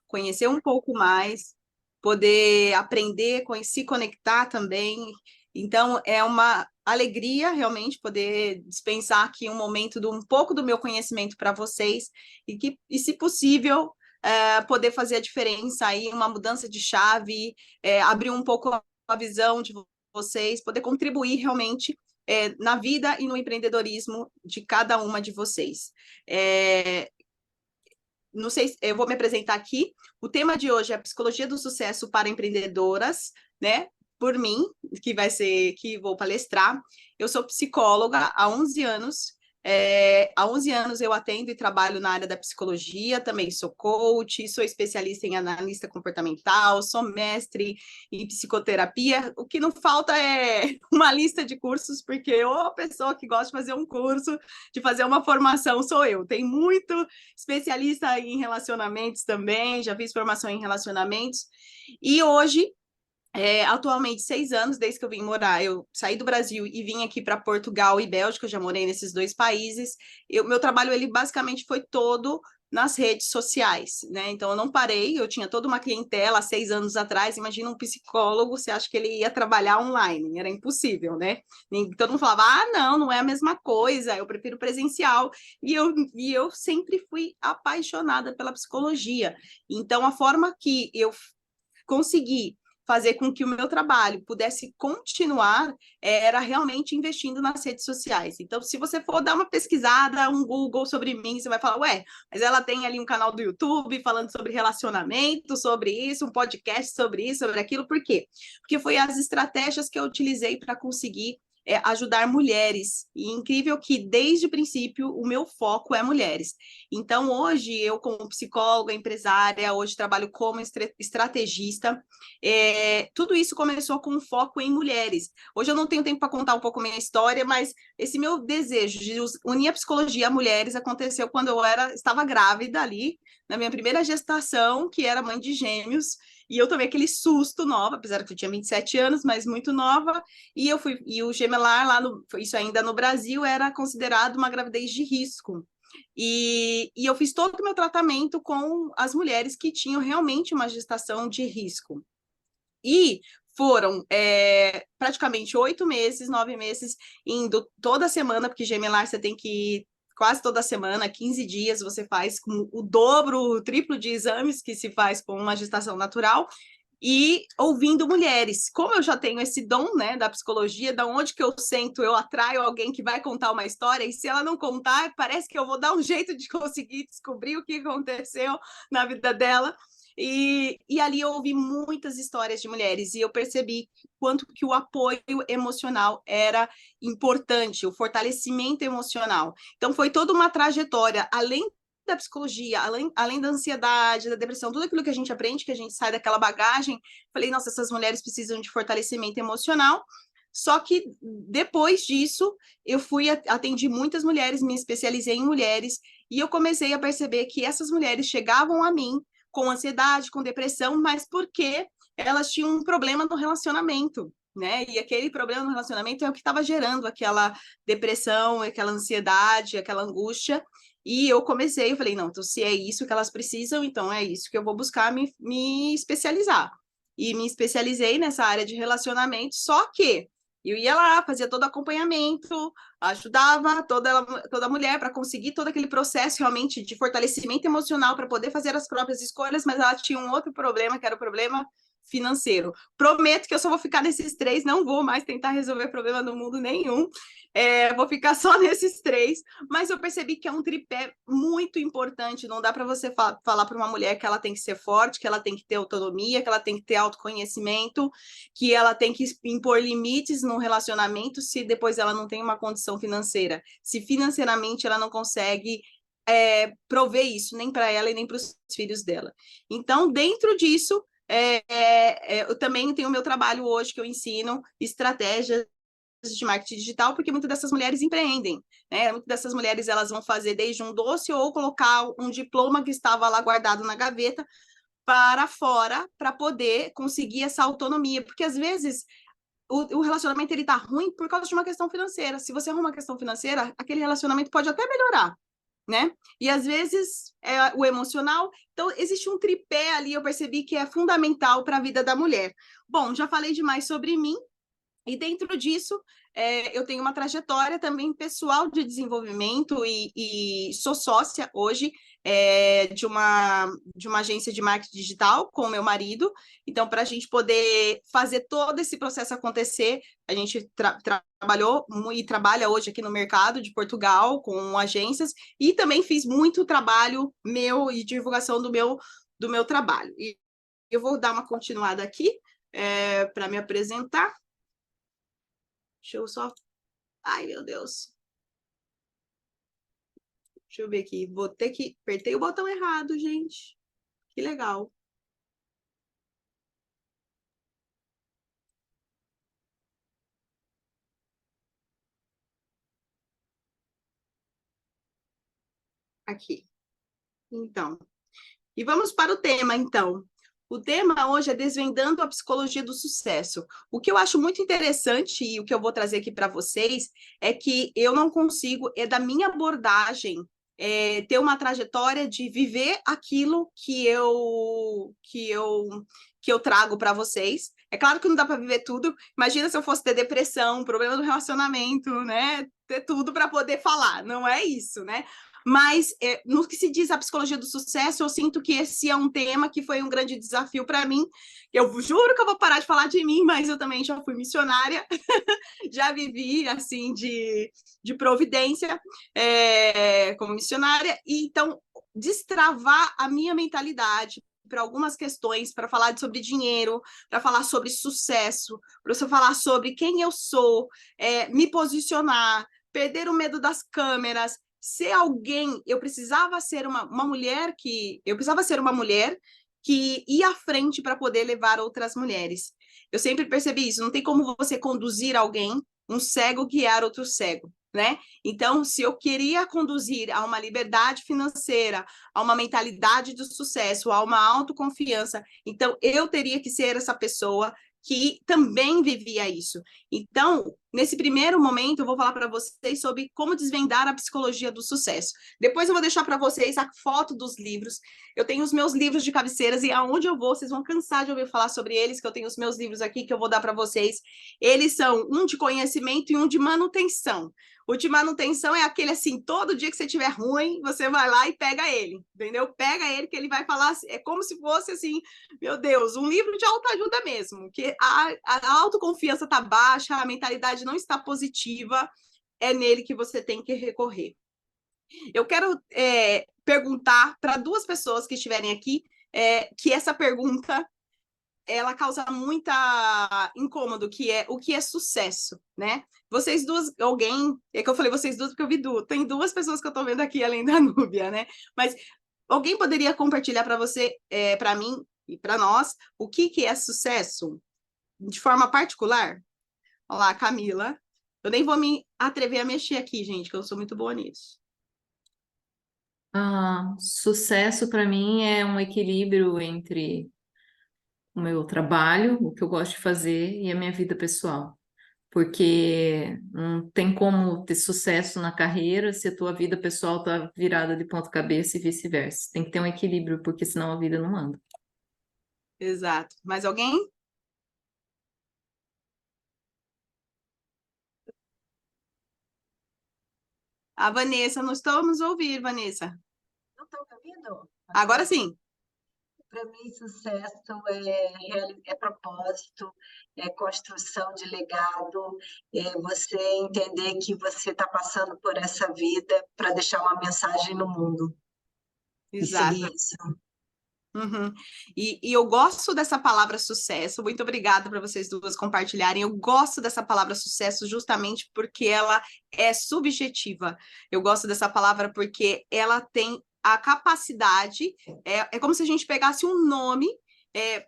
conhecer um pouco mais, poder aprender, se conectar também. Então, é uma alegria realmente poder dispensar aqui um momento um pouco do meu conhecimento para vocês e, se possível, poder fazer a diferença aí, uma mudança de chave, abrir um pouco a visão de vocês, poder contribuir realmente na vida e no empreendedorismo de cada uma de vocês. Não sei, eu vou me apresentar aqui. O tema de hoje é Psicologia do Sucesso para Empreendedoras, né? Por mim, que vou palestrar. Eu sou psicóloga há 11 anos. Há 11 anos eu atendo e trabalho na área da psicologia, também sou coach, sou especialista em analista comportamental, sou mestre em psicoterapia. O que não falta é uma lista de cursos, porque a pessoa que gosta de fazer um curso, de fazer uma formação, sou eu. Tem muito especialista em relacionamentos também, já fiz formação em relacionamentos. E hoje, atualmente, 6 anos, desde que eu vim morar, eu saí do Brasil e vim aqui para Portugal e Bélgica, eu já morei nesses dois países. Meu trabalho, ele basicamente foi todo nas redes sociais, né? Então, eu não parei, eu tinha toda uma clientela há 6 anos atrás. Imagina um psicólogo, você acha que ele ia trabalhar online? Era impossível, né? Todo mundo falava, não, não é a mesma coisa, eu prefiro presencial. E eu sempre fui apaixonada pela psicologia. Então, a forma que eu consegui fazer com que o meu trabalho pudesse continuar era realmente investindo nas redes sociais. Então, se você for dar uma pesquisada, um Google sobre mim, você vai falar, ué, mas ela tem ali um canal do YouTube falando sobre relacionamento, sobre isso, um podcast sobre isso, sobre aquilo. Por quê? Porque foi as estratégias que eu utilizei para conseguir ajudar mulheres. E incrível que, desde o princípio, o meu foco é mulheres. Então, hoje, eu, como psicóloga, empresária, hoje trabalho como estrategista. Tudo isso começou com um foco em mulheres. Hoje eu não tenho tempo para contar um pouco minha história, mas esse meu desejo de unir a psicologia a mulheres aconteceu quando eu estava grávida ali, na minha primeira gestação, que era mãe de gêmeos, e eu tomei aquele susto nova, apesar que eu tinha 27 anos, mas muito nova, e o gemelar lá, isso ainda no Brasil, era considerado uma gravidez de risco. E eu fiz todo o meu tratamento com as mulheres que tinham realmente uma gestação de risco. E foram praticamente 8 meses, 9 meses, indo toda semana, porque gemelar você tem que ir quase toda semana, 15 dias você faz com o dobro, o triplo de exames que se faz com uma gestação natural, e ouvindo mulheres. Como eu já tenho esse dom, né, da psicologia, da onde que eu sento, eu atraio alguém que vai contar uma história, e se ela não contar, parece que eu vou dar um jeito de conseguir descobrir o que aconteceu na vida dela. E ali eu ouvi muitas histórias de mulheres, e eu percebi quanto que o apoio emocional era importante, o fortalecimento emocional. Então, foi toda uma trajetória, além da psicologia, além da ansiedade, da depressão, tudo aquilo que a gente aprende, que a gente sai daquela bagagem. Falei, nossa, essas mulheres precisam de fortalecimento emocional. Só que depois disso, eu atendi muitas mulheres, me especializei em mulheres, e eu comecei a perceber que essas mulheres chegavam a mim com ansiedade, com depressão, mas porque elas tinham um problema no relacionamento, né? E aquele problema no relacionamento é o que estava gerando aquela depressão, aquela ansiedade, aquela angústia. E eu falei, não, então se é isso que elas precisam, então é isso que eu vou buscar me especializar. E me especializei nessa área de relacionamento, só que eu ia lá, fazia todo acompanhamento, ajudava toda mulher para conseguir todo aquele processo realmente de fortalecimento emocional para poder fazer as próprias escolhas, mas ela tinha um outro problema, que era o problema financeiro. Prometo que eu só vou ficar nesses três, não vou mais tentar resolver problema no mundo nenhum, vou ficar só nesses três, mas eu percebi que é um tripé muito importante. Não dá para você falar para uma mulher que ela tem que ser forte, que ela tem que ter autonomia, que ela tem que ter autoconhecimento, que ela tem que impor limites no relacionamento se depois ela não tem uma condição financeira, se financeiramente ela não consegue prover isso, nem para ela e nem para os filhos dela. Então, dentro disso, eu também tenho o meu trabalho hoje, que eu ensino estratégias de marketing digital, porque muitas dessas mulheres empreendem, né? Muitas dessas mulheres, elas vão fazer desde um doce ou colocar um diploma que estava lá guardado na gaveta para fora, para poder conseguir essa autonomia, porque às vezes o relacionamento ele tá ruim por causa de uma questão financeira. Se você arruma uma questão financeira, aquele relacionamento pode até melhorar, né? E às vezes é o emocional. Então, existe um tripé ali, eu percebi que é fundamental para a vida da mulher. Bom, já falei demais sobre mim, e dentro disso, eu tenho uma trajetória também pessoal de desenvolvimento e sou sócia hoje de uma agência de marketing digital com o meu marido. Então, para a gente poder fazer todo esse processo acontecer, a gente trabalhou e trabalha hoje aqui no mercado de Portugal com agências e também fiz muito trabalho meu e divulgação do meu trabalho. E eu vou dar uma continuada aqui para me apresentar. Deixa eu só... Ai, meu Deus. Deixa eu ver aqui. Vou ter que... Apertei o botão errado, gente. Que legal. Aqui. Então. E vamos para o tema, então. O tema hoje é desvendando a psicologia do sucesso. O que eu acho muito interessante e o que eu vou trazer aqui para vocês é que eu não consigo, da minha abordagem, ter uma trajetória de viver aquilo que eu trago para vocês. É claro que não dá para viver tudo. Imagina se eu fosse ter depressão, problema do relacionamento, né? Ter tudo para poder falar. Não é isso, né? Mas no que se diz a psicologia do sucesso, eu sinto que esse é um tema que foi um grande desafio para mim. Eu juro que eu vou parar de falar de mim, mas eu também já fui missionária, já vivi assim de providência como missionária, e então destravar a minha mentalidade para algumas questões, para falar sobre dinheiro, para falar sobre sucesso, para você falar sobre quem eu sou, me posicionar, perder o medo das câmeras, ser alguém. Eu precisava ser uma mulher que ia à frente para poder levar outras mulheres. Eu sempre percebi isso. Não tem como você conduzir alguém, um cego guiar outro cego, né? Então, se eu queria conduzir a uma liberdade financeira, a uma mentalidade de sucesso, a uma autoconfiança, então eu teria que ser essa pessoa que também vivia isso. Então, nesse primeiro momento, eu vou falar para vocês sobre como desvendar a psicologia do sucesso. Depois eu vou deixar para vocês a foto dos livros. Eu tenho os meus livros de cabeceiras e aonde eu vou, vocês vão cansar de ouvir falar sobre eles, que eu tenho os meus livros aqui que eu vou dar para vocês. Eles são um de conhecimento e um de manutenção. O de manutenção é aquele assim, todo dia que você tiver ruim, você vai lá e pega ele, entendeu? Pega ele que ele vai falar, é como se fosse assim, meu Deus, um livro de autoajuda mesmo, que a autoconfiança está baixa, a mentalidade não está positiva, é nele que você tem que recorrer. Eu quero perguntar para duas pessoas que estiverem aqui, que essa pergunta ela causa muita incômodo, que é o que é sucesso, né? Vocês duas, alguém, é que eu falei vocês duas porque eu vi duas, tem duas pessoas que eu tô vendo aqui além da Núbia, né? Mas alguém poderia compartilhar para você, para mim e para nós, o que é sucesso de forma particular? Olha lá, Camila. Eu nem vou me atrever a mexer aqui, gente, que eu sou muito boa nisso. Sucesso para mim é um equilíbrio entre o meu trabalho, o que eu gosto de fazer, e a minha vida pessoal. Porque não tem como ter sucesso na carreira se a tua vida pessoal está virada de ponta cabeça e vice-versa. Tem que ter um equilíbrio, porque senão a vida não anda. Exato. Mais alguém? A Vanessa, não estamos a ouvir, Vanessa. Não estão me ouvindo? Agora sim. Para mim, sucesso é propósito, é construção de legado, é você entender que você está passando por essa vida para deixar uma mensagem no mundo. E seria Exato. isso. Uhum. E eu gosto dessa palavra sucesso. Muito obrigada para vocês duas compartilharem. Eu gosto dessa palavra sucesso justamente porque ela é subjetiva. Eu gosto dessa palavra porque ela tem a capacidade, é como se a gente pegasse um nome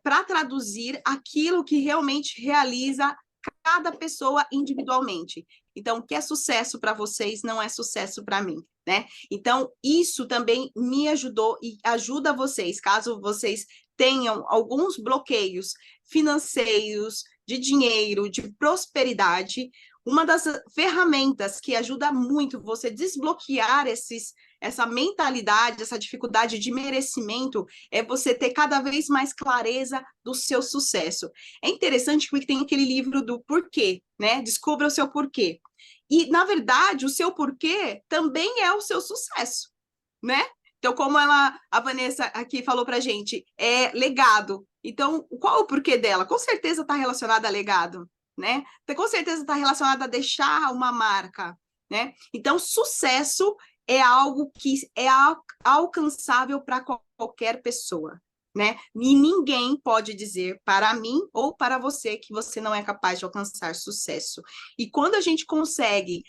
para traduzir aquilo que realmente realiza cada pessoa individualmente. Então, o que é sucesso para vocês não é sucesso para mim, né? Então, isso também me ajudou e ajuda vocês, caso vocês tenham alguns bloqueios financeiros, de dinheiro, de prosperidade, uma das ferramentas que ajuda muito você desbloquear essa mentalidade, essa dificuldade de merecimento, é você ter cada vez mais clareza do seu sucesso. É interessante porque tem aquele livro do porquê, né? Descubra o seu porquê. E, na verdade, o seu porquê também é o seu sucesso, né? Então, como a Vanessa aqui falou pra gente, é legado. Então, qual é o porquê dela? Com certeza está relacionado a legado, né? Com certeza está relacionado a deixar uma marca, né? Então, sucesso é algo que é alcançável para qualquer pessoa, né? E ninguém pode dizer para mim ou para você que você não é capaz de alcançar sucesso. E quando a gente consegue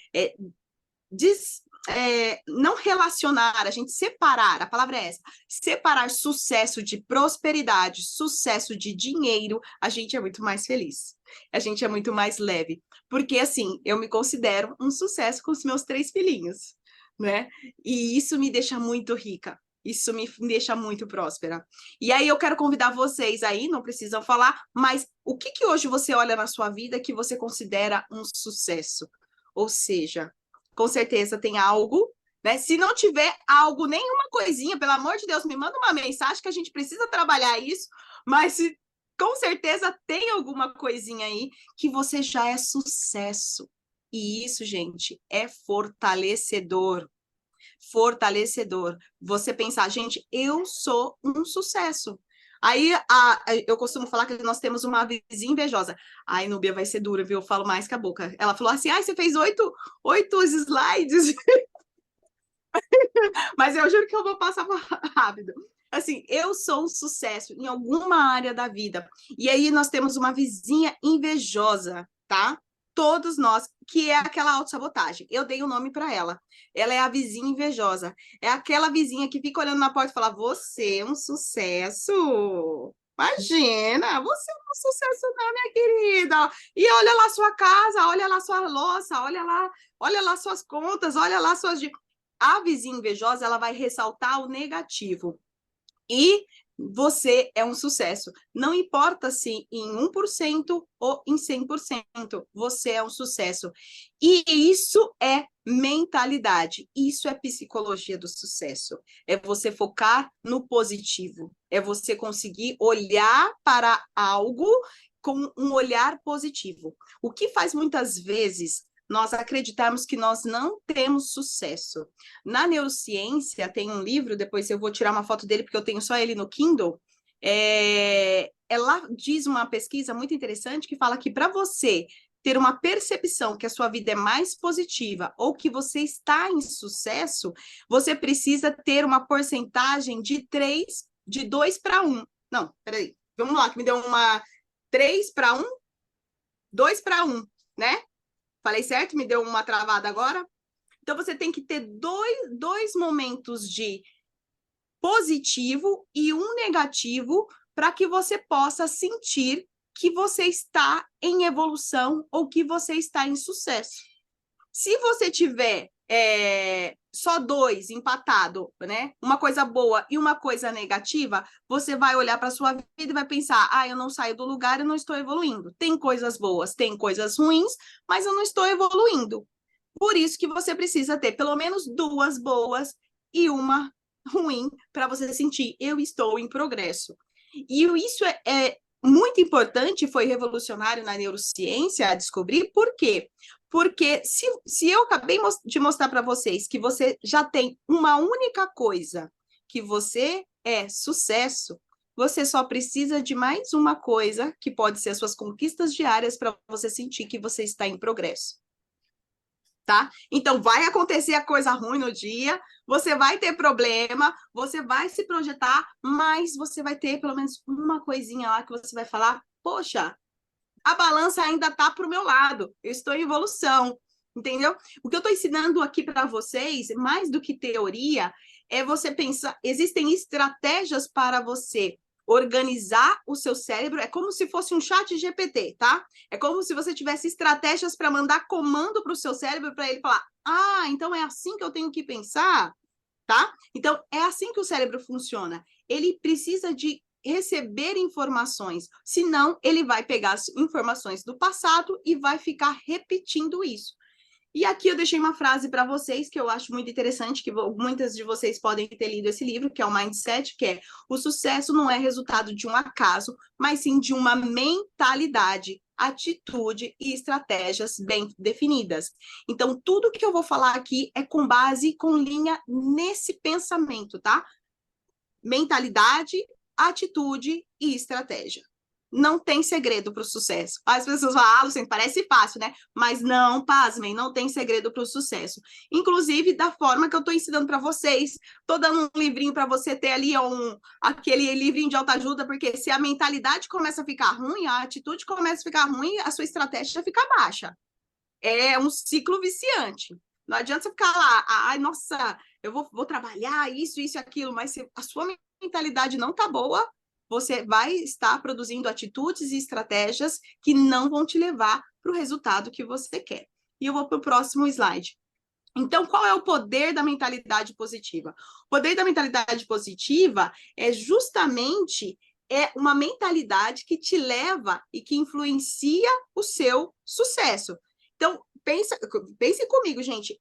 não relacionar, a gente separar, a palavra é essa, separar sucesso de prosperidade, sucesso de dinheiro, a gente é muito mais feliz, a gente é muito mais leve, porque assim, eu me considero um sucesso com os meus 3 filhinhos, né? E isso me deixa muito rica, isso me deixa muito próspera. E aí eu quero convidar vocês aí, não precisam falar, mas o que hoje você olha na sua vida que você considera um sucesso? Ou seja, com certeza tem algo, né? Se não tiver algo, nenhuma coisinha, pelo amor de Deus, me manda uma mensagem que a gente precisa trabalhar isso, mas com certeza tem alguma coisinha aí que você já é sucesso. E isso, gente, é fortalecedor. Fortalecedor. Você pensar, gente, eu sou um sucesso. Aí eu costumo falar que nós temos uma vizinha invejosa. Ai, Núbia, vai ser dura, viu? Eu falo mais que a boca. Ela falou assim: ai, você fez 8 slides. Mas eu juro que eu vou passar rápido. Assim, eu sou um sucesso em alguma área da vida. E aí nós temos uma vizinha invejosa, tá? Todos nós, que é aquela autossabotagem. Eu dei o nome para ela. Ela é a vizinha invejosa. É aquela vizinha que fica olhando na porta e fala: você é um sucesso. Imagina, você é um sucesso, não, minha querida. E olha lá sua casa, olha lá sua louça, olha lá suas contas, olha lá suas. A vizinha invejosa, ela vai ressaltar o negativo. E você é um sucesso. Não importa se em 1% ou em 100%, você é um sucesso. E isso é mentalidade, isso é psicologia do sucesso. É você focar no positivo, é você conseguir olhar para algo com um olhar positivo. O que faz muitas vezes nós acreditarmos que nós não temos sucesso. Na neurociência, tem um livro, depois eu vou tirar uma foto dele, porque eu tenho só ele no Kindle. Ela diz uma pesquisa muito interessante que fala que para você ter uma percepção que a sua vida é mais positiva ou que você está em sucesso, você precisa ter uma porcentagem de 2 para 1. Não, peraí, vamos lá, que me deu uma 3 para 1, 2 para 1, né? Falei certo? Me deu uma travada agora? Então, você tem que ter dois momentos de positivo e um negativo para que você possa sentir que você está em evolução ou que você está em sucesso. Se você tiver só 2 empatado, né? Uma coisa boa e uma coisa negativa, você vai olhar para a sua vida e vai pensar: ah, eu não saio do lugar, eu não estou evoluindo. Tem coisas boas, tem coisas ruins, mas eu não estou evoluindo. Por isso que você precisa ter pelo menos 2 boas e uma ruim para você sentir: eu estou em progresso. E isso é muito importante, foi revolucionário na neurociência a descobrir. Por quê? Porque se eu acabei de mostrar para vocês que você já tem uma única coisa, que você é sucesso, você só precisa de mais uma coisa, que pode ser as suas conquistas diárias, para você sentir que você está em progresso. Tá? Então, vai acontecer a coisa ruim no dia, você vai ter problema, você vai se projetar, mas você vai ter pelo menos uma coisinha lá que você vai falar: poxa, a balança ainda está para o meu lado, eu estou em evolução, entendeu? O que eu estou ensinando aqui para vocês, mais do que teoria, é você pensar, existem estratégias para você organizar o seu cérebro, é como se fosse um chat GPT, tá? É como se você tivesse estratégias para mandar comando para o seu cérebro, para ele falar: ah, então é assim que eu tenho que pensar, tá? Então, é assim que o cérebro funciona. Ele precisa de receber informações, senão ele vai pegar as informações do passado e vai ficar repetindo isso. E aqui eu deixei uma frase para vocês que eu acho muito interessante, que muitas de vocês podem ter lido esse livro, que é o Mindset, que é: o sucesso não é resultado de um acaso, mas sim de uma mentalidade, atitude e estratégias bem definidas. Então, tudo que eu vou falar aqui é com base, com linha nesse pensamento, tá? Mentalidade, atitude e estratégia. Não tem segredo para o sucesso. As pessoas falam, ah, Luciene, parece fácil, né? Mas não, pasmem, não tem segredo para o sucesso. Inclusive, da forma que eu estou ensinando para vocês, estou dando um livrinho para você ter ali aquele livrinho de autoajuda, porque se a mentalidade começa a ficar ruim, a atitude começa a ficar ruim, a sua estratégia fica baixa. É um ciclo viciante. Não adianta você ficar lá, ai, nossa, eu vou trabalhar isso e aquilo, mas se a sua mentalidade não está boa, você vai estar produzindo atitudes e estratégias que não vão te levar para o resultado que você quer. E eu vou para o próximo slide. Então, qual é o poder da mentalidade positiva? O poder da mentalidade positiva é justamente uma mentalidade que te leva e que influencia o seu sucesso. Então, pense comigo, gente.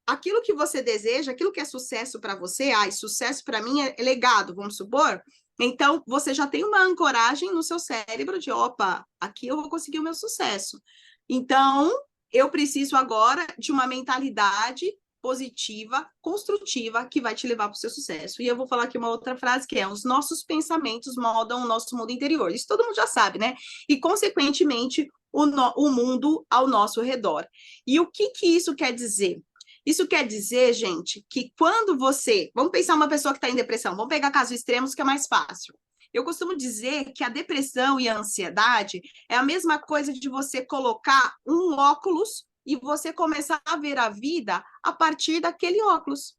Aquilo que você deseja, aquilo que é sucesso para você, sucesso para mim é legado, vamos supor. Então, você já tem uma ancoragem no seu cérebro de, opa, aqui eu vou conseguir o meu sucesso. Então, eu preciso agora de uma mentalidade positiva, construtiva, que vai te levar para o seu sucesso. E eu vou falar aqui uma outra frase, que é: os nossos pensamentos moldam o nosso mundo interior. Isso todo mundo já sabe, né? E, consequentemente, o mundo ao nosso redor. E o que isso quer dizer? Isso quer dizer, gente, que quando você... Vamos pensar uma pessoa que está em depressão. Vamos pegar casos extremos, que é mais fácil. Eu costumo dizer que a depressão e a ansiedade é a mesma coisa de você colocar um óculos e você começar a ver a vida a partir daquele óculos.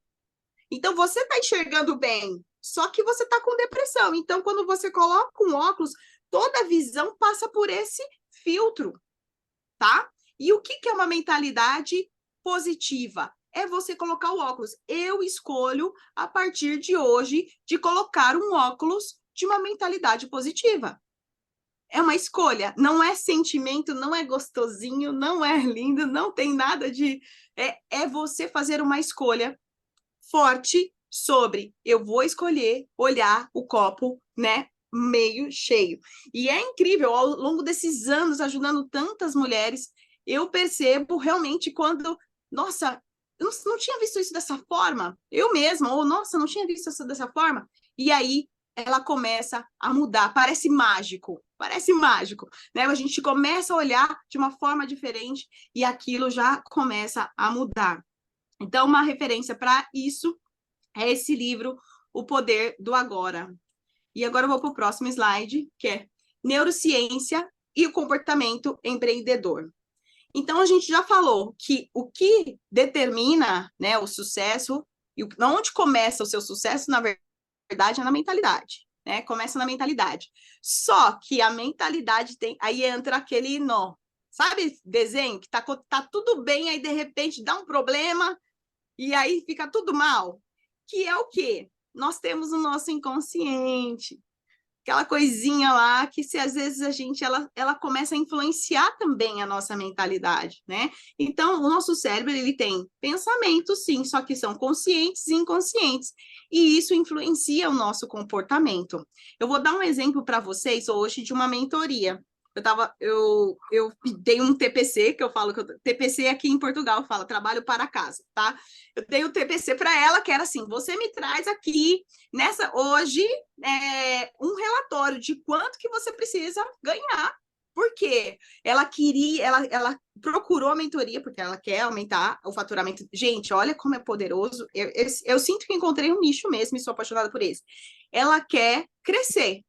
Então, você está enxergando bem, só que você está com depressão. Então, quando você coloca um óculos, toda a visão passa por esse filtro, tá? E o que é uma mentalidade positiva? É você colocar o óculos. Eu escolho, a partir de hoje, de colocar um óculos de uma mentalidade positiva. É uma escolha, não é sentimento, não é gostosinho, não é lindo, não tem nada de... É você fazer uma escolha forte sobre: eu vou escolher olhar o copo, né, meio cheio. E é incrível, ao longo desses anos, ajudando tantas mulheres, eu percebo realmente quando, nossa, eu não tinha visto isso dessa forma, eu mesma, ou nossa, não tinha visto isso dessa forma, e aí ela começa a mudar, parece mágico, né? A gente começa a olhar de uma forma diferente e aquilo já começa a mudar. Então, uma referência para isso é esse livro, O Poder do Agora. E agora eu vou para o próximo slide, que é Neurociência e o Comportamento Empreendedor. Então, a gente já falou que o que determina, né, o sucesso, e onde começa o seu sucesso, na verdade, é na mentalidade, né? Começa na mentalidade. Só que a mentalidade tem... Aí entra aquele nó. Sabe desenho que tá tudo bem, aí de repente dá um problema e aí fica tudo mal? Que é o quê? Nós temos o nosso inconsciente, aquela coisinha lá que, se às vezes ela começa a influenciar também a nossa mentalidade, né? Então, o nosso cérebro, ele tem pensamentos, sim, só que são conscientes e inconscientes, e isso influencia o nosso comportamento. Eu vou dar um exemplo para vocês hoje de uma mentoria. Eu dei um TPC, que eu falo que TPC aqui em Portugal fala trabalho para casa, tá? Eu dei o TPC para ela, que era assim: você me traz aqui hoje um relatório de quanto que você precisa ganhar. Por quê? Ela procurou a mentoria porque ela quer aumentar o faturamento. Gente, olha como é poderoso. Eu sinto que encontrei um nicho mesmo e sou apaixonada por esse. Ela quer crescer.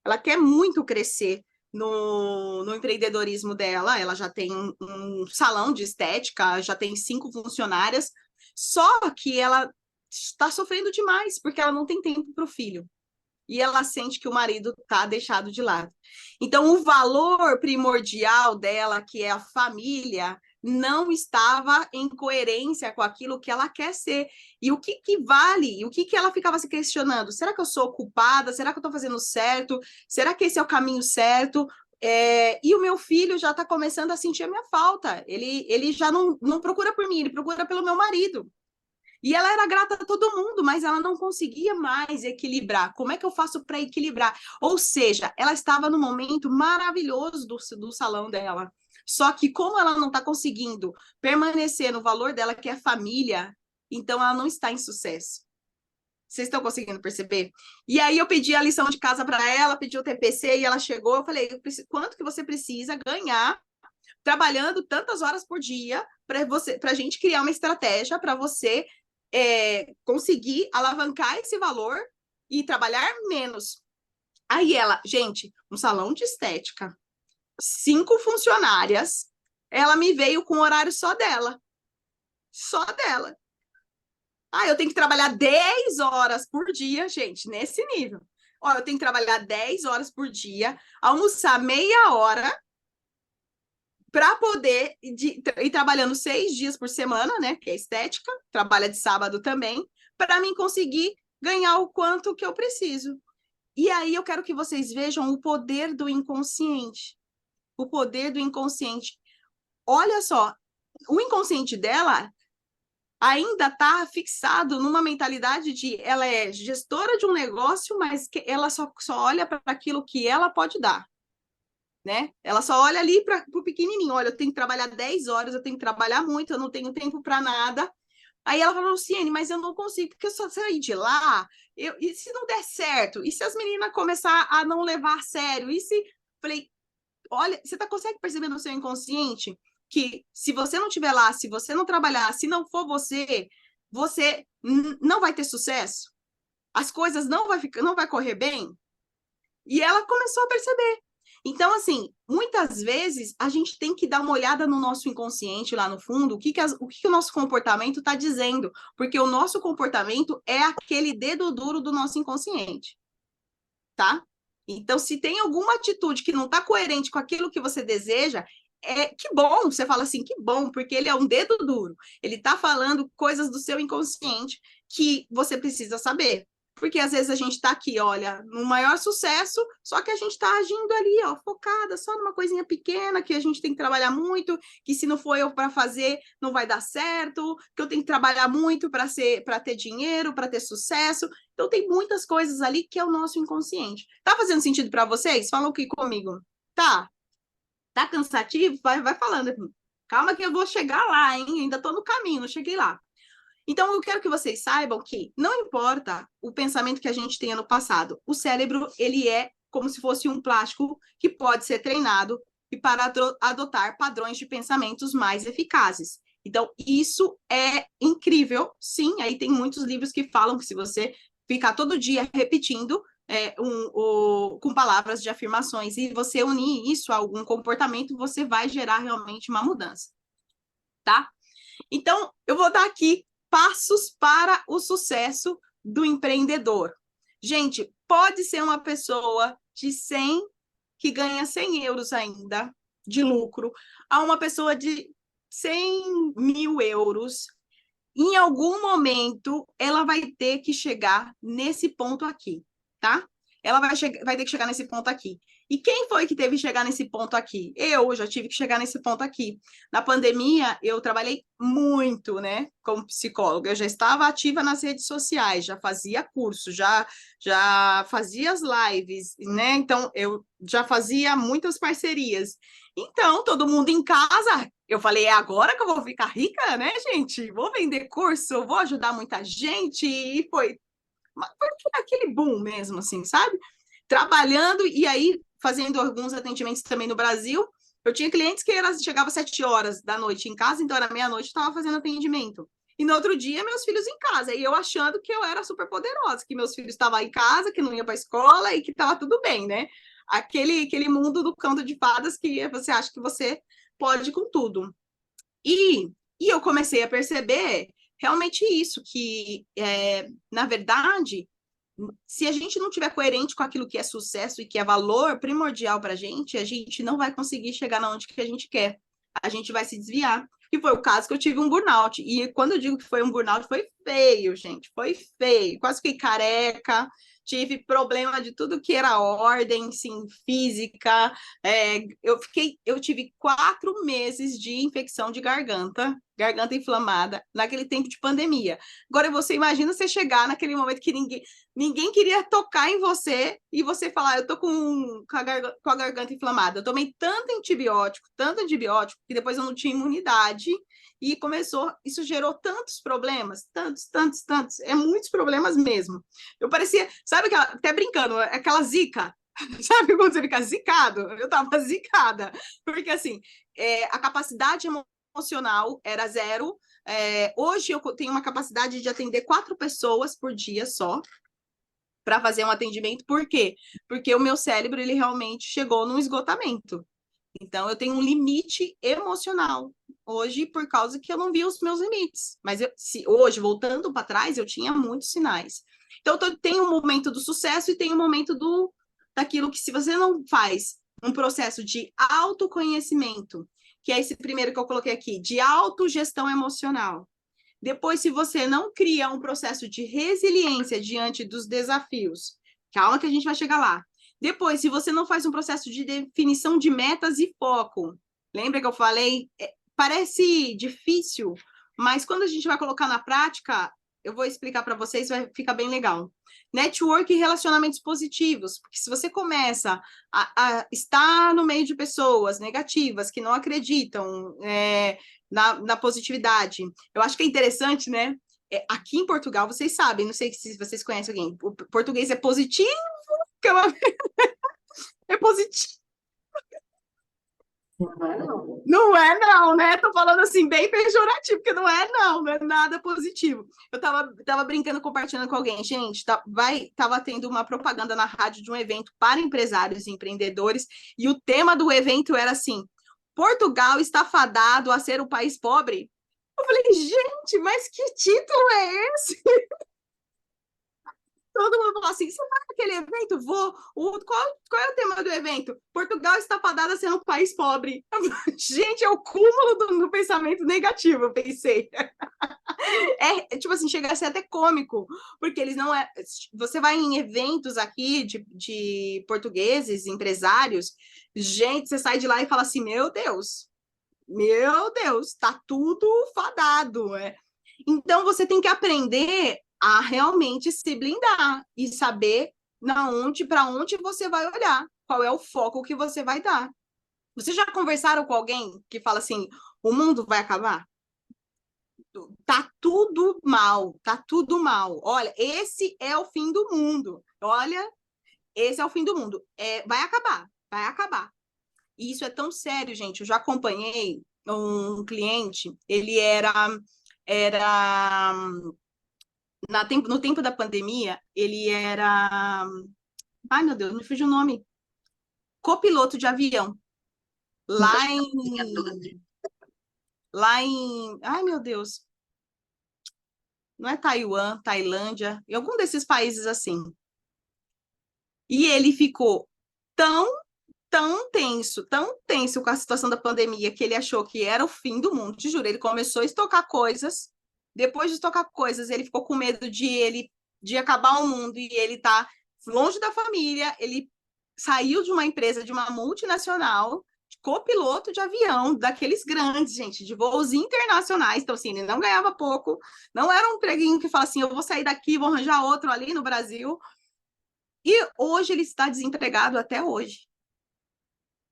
Ela quer muito crescer no empreendedorismo dela. Ela já tem um salão de estética, já tem 5 funcionárias, só que ela está sofrendo demais, porque ela não tem tempo para o filho. E ela sente que o marido está deixado de lado. Então, o valor primordial dela, que é a família, não estava em coerência com aquilo que ela quer ser. E o que vale? O que ela ficava se questionando? Será que eu sou culpada? Será que eu estou fazendo certo? Será que esse é o caminho certo? E o meu filho já está começando a sentir a minha falta. Ele já não procura por mim, ele procura pelo meu marido. E ela era grata a todo mundo, mas ela não conseguia mais equilibrar. Como é que eu faço para equilibrar? Ou seja, ela estava no momento maravilhoso do salão dela. Só que como ela não está conseguindo permanecer no valor dela, que é família, então ela não está em sucesso. Vocês estão conseguindo perceber? E aí eu pedi a lição de casa para ela, pedi o TPC e ela chegou. Eu falei, quanto que você precisa ganhar trabalhando tantas horas por dia para a gente criar uma estratégia para você conseguir alavancar esse valor e trabalhar menos. Aí ela, gente, um salão de estética, 5 funcionárias, ela me veio com horário só dela. Só dela. Eu tenho que trabalhar 10 horas por dia, gente, nesse nível. Eu tenho que trabalhar 10 horas por dia, almoçar meia hora para poder ir trabalhando 6 dias por semana, né? Que é estética, trabalha de sábado também, para mim conseguir ganhar o quanto que eu preciso. E aí eu quero que vocês vejam o poder do inconsciente. O poder do inconsciente. Olha só, o inconsciente dela ainda está fixado numa mentalidade de ela é gestora de um negócio, mas que ela só olha para aquilo que ela pode dar. Né? Ela só olha ali para o pequenininho. Olha, eu tenho que trabalhar 10 horas, eu tenho que trabalhar muito, eu não tenho tempo para nada. Aí ela falou, Luciene, mas eu não consigo, porque eu só sair de lá, e se não der certo? E se as meninas começar a não levar a sério? E se... Falei, olha, você consegue perceber no seu inconsciente que se você não estiver lá, se você não trabalhar, se não for você, você não vai ter sucesso? As coisas não vai correr bem? E ela começou a perceber. Então, assim, muitas vezes a gente tem que dar uma olhada no nosso inconsciente lá no fundo, o que o nosso comportamento está dizendo, porque o nosso comportamento é aquele dedo duro do nosso inconsciente, tá? Então, se tem alguma atitude que não está coerente com aquilo que você deseja, que bom, você fala assim, que bom, porque ele é um dedo duro, ele está falando coisas do seu inconsciente que você precisa saber. Porque às vezes a gente está aqui, olha, no maior sucesso, só que a gente está agindo ali, ó, focada só numa coisinha pequena, que a gente tem que trabalhar muito, que se não for eu para fazer, não vai dar certo, que eu tenho que trabalhar muito para ter dinheiro, para ter sucesso. Então tem muitas coisas ali que é o nosso inconsciente. Tá fazendo sentido para vocês? Falam aqui comigo. Tá? Tá cansativo? Vai falando. Calma que eu vou chegar lá, hein? Ainda tô no caminho, não cheguei lá. Então, eu quero que vocês saibam que não importa o pensamento que a gente tenha no passado, o cérebro, ele é como se fosse um plástico que pode ser treinado e para adotar padrões de pensamentos mais eficazes. Então, isso é incrível, sim. Aí tem muitos livros que falam que se você ficar todo dia repetindo com palavras de afirmações e você unir isso a algum comportamento, você vai gerar realmente uma mudança, tá? Então, eu vou dar aqui passos para o sucesso do empreendedor. Gente, pode ser uma pessoa de 100 que ganha 100 euros ainda de lucro, a uma pessoa de 100 mil euros. Em algum momento, ela vai ter que chegar nesse ponto aqui, tá? Ela vai ter que chegar nesse ponto aqui. E quem foi que teve que chegar nesse ponto aqui? Eu já tive que chegar nesse ponto aqui. Na pandemia, eu trabalhei muito, né, como psicóloga. Eu já estava ativa nas redes sociais, já fazia curso, já fazia as lives, né? Então, eu já fazia muitas parcerias. Então, todo mundo em casa, eu falei, é agora que eu vou ficar rica, né, gente? Vou vender curso, vou ajudar muita gente. E foi aquele boom mesmo, assim, sabe? Trabalhando e aí fazendo alguns atendimentos também no Brasil. Eu tinha clientes que chegava às 7 horas da noite em casa, então era meia-noite, estava fazendo atendimento. E no outro dia, meus filhos em casa. E eu achando que eu era super poderosa, que meus filhos estavam em casa, que não ia para a escola e que estava tudo bem, né? Aquele mundo do conto de fadas que você acha que você pode com tudo. E eu comecei a perceber realmente isso, que, na verdade, se a gente não tiver coerente com aquilo que é sucesso e que é valor primordial para a gente não vai conseguir chegar na onde que a gente quer. A gente vai se desviar. E foi o caso que eu tive um burnout. E quando eu digo que foi um burnout, foi feio, gente. Foi feio. Quase fiquei careca. tive problema de tudo que era ordem, sim, física. Eu tive 4 meses de infecção de garganta inflamada, naquele tempo de pandemia. Agora, você imagina você chegar naquele momento que ninguém queria tocar em você e você falar, eu tô com a garganta inflamada. Eu tomei tanto antibiótico, que depois eu não tinha imunidade e isso gerou tantos problemas, tantos, muitos problemas mesmo. Eu parecia, sabe, até brincando, aquela zica, sabe quando você fica zicado? Eu tava zicada, porque assim, a capacidade emocional era 0. Hoje eu tenho uma capacidade de atender 4 pessoas por dia só, para fazer um atendimento. Por quê? Porque o meu cérebro, ele realmente chegou num esgotamento. Então, eu tenho um limite emocional hoje, por causa que eu não vi os meus limites. Mas hoje, voltando para trás, eu tinha muitos sinais. Então, tem um momento do sucesso e tem um momento daquilo que, se você não faz um processo de autoconhecimento, que é esse primeiro que eu coloquei aqui, de autogestão emocional. Depois, se você não cria um processo de resiliência diante dos desafios, calma que a gente vai chegar lá. Depois, se você não faz um processo de definição de metas e foco, lembra que eu falei? Parece difícil, mas quando a gente vai colocar na prática, eu vou explicar para vocês, vai ficar bem legal. Network e relacionamentos positivos, porque se você começa a estar no meio de pessoas negativas, que não acreditam na positividade, eu acho que é interessante, né? Aqui em Portugal, vocês sabem, não sei se vocês conhecem alguém, o português é positivo, é positivo. Não é, não. Não é, não, né? Tô falando assim, bem pejorativo, porque não é nada positivo. Eu tava brincando, compartilhando com alguém, gente, tava tendo uma propaganda na rádio de um evento para empresários e empreendedores, e o tema do evento era assim: Portugal está fadado a ser um país pobre. Eu falei, gente, mas que título é esse? Todo mundo falou assim, você vai naquele evento? Vou. Qual é o tema do evento? Portugal está fadada a ser um país pobre. Gente, é o cúmulo do pensamento negativo, eu pensei. Tipo assim, chega a ser até cômico, porque eles não é. Você vai em eventos aqui de portugueses, empresários, gente, você sai de lá e fala assim: meu Deus, tá tudo fadado. Então você tem que aprender a realmente se blindar e saber para onde você vai olhar, qual é o foco que você vai dar. Vocês já conversaram com alguém que fala assim: o mundo vai acabar? Tá tudo mal, tá tudo mal. Olha, esse é o fim do mundo. Olha, esse é o fim do mundo. Vai acabar, vai acabar. E isso é tão sério, gente. Eu já acompanhei um cliente, ele era no tempo da pandemia, ele era, ai meu Deus, me fugiu o nome, copiloto de avião, lá em, ai meu Deus, não é Taiwan, Tailândia, em algum desses países assim. E ele ficou tão tenso com a situação da pandemia, que ele achou que era o fim do mundo, te juro. Ele começou a estocar coisas, depois de estocar coisas, ele ficou com medo de acabar o mundo e ele tá longe da família. Ele saiu de uma empresa, de uma multinacional, de copiloto de avião, daqueles grandes, gente, de voos internacionais. Então, assim, ele não ganhava pouco, não era um empreguinho que fala assim, eu vou sair daqui, vou arranjar outro ali no Brasil. E hoje ele está desempregado até hoje.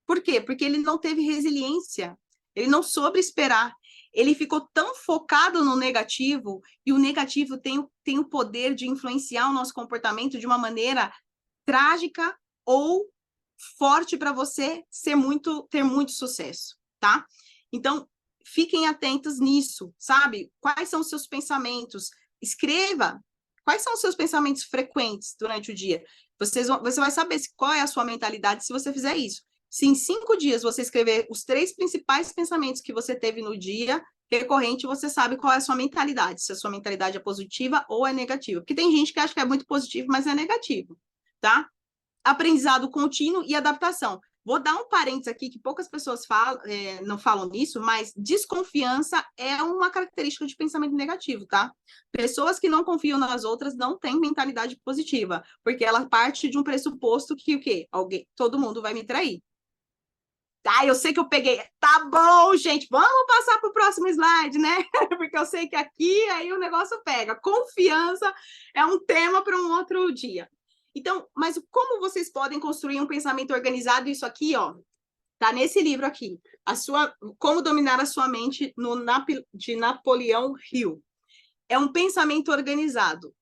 Por quê? Porque ele não teve resiliência, ele não soube esperar, ele ficou tão focado no negativo, e o negativo tem o poder de influenciar o nosso comportamento de uma maneira trágica ou forte para você ter muito sucesso, tá? Então, fiquem atentos nisso, sabe? Quais são os seus pensamentos? Escreva. Quais são os seus pensamentos frequentes durante o dia? Você vai saber qual é a sua mentalidade se você fizer isso. Se em 5 dias você escrever os 3 principais pensamentos que você teve no dia recorrente, você sabe qual é a sua mentalidade, se a sua mentalidade é positiva ou é negativa. Porque tem gente que acha que é muito positivo, mas é negativo, tá? Aprendizado contínuo e adaptação. Vou dar um parênteses aqui, que poucas pessoas falam, não falam nisso, mas desconfiança é uma característica de pensamento negativo, tá? Pessoas que não confiam nas outras não têm mentalidade positiva, porque ela parte de um pressuposto que o quê? Todo mundo vai me trair. Ah, eu sei que eu peguei. Tá bom, gente, vamos passar para o próximo slide, né? Porque eu sei que aqui aí o negócio pega. Confiança é um tema para um outro dia. Então, mas como vocês podem construir um pensamento organizado? Isso aqui, ó, tá nesse livro aqui. Como dominar a sua mente de Napoleão Hill. É um pensamento organizado.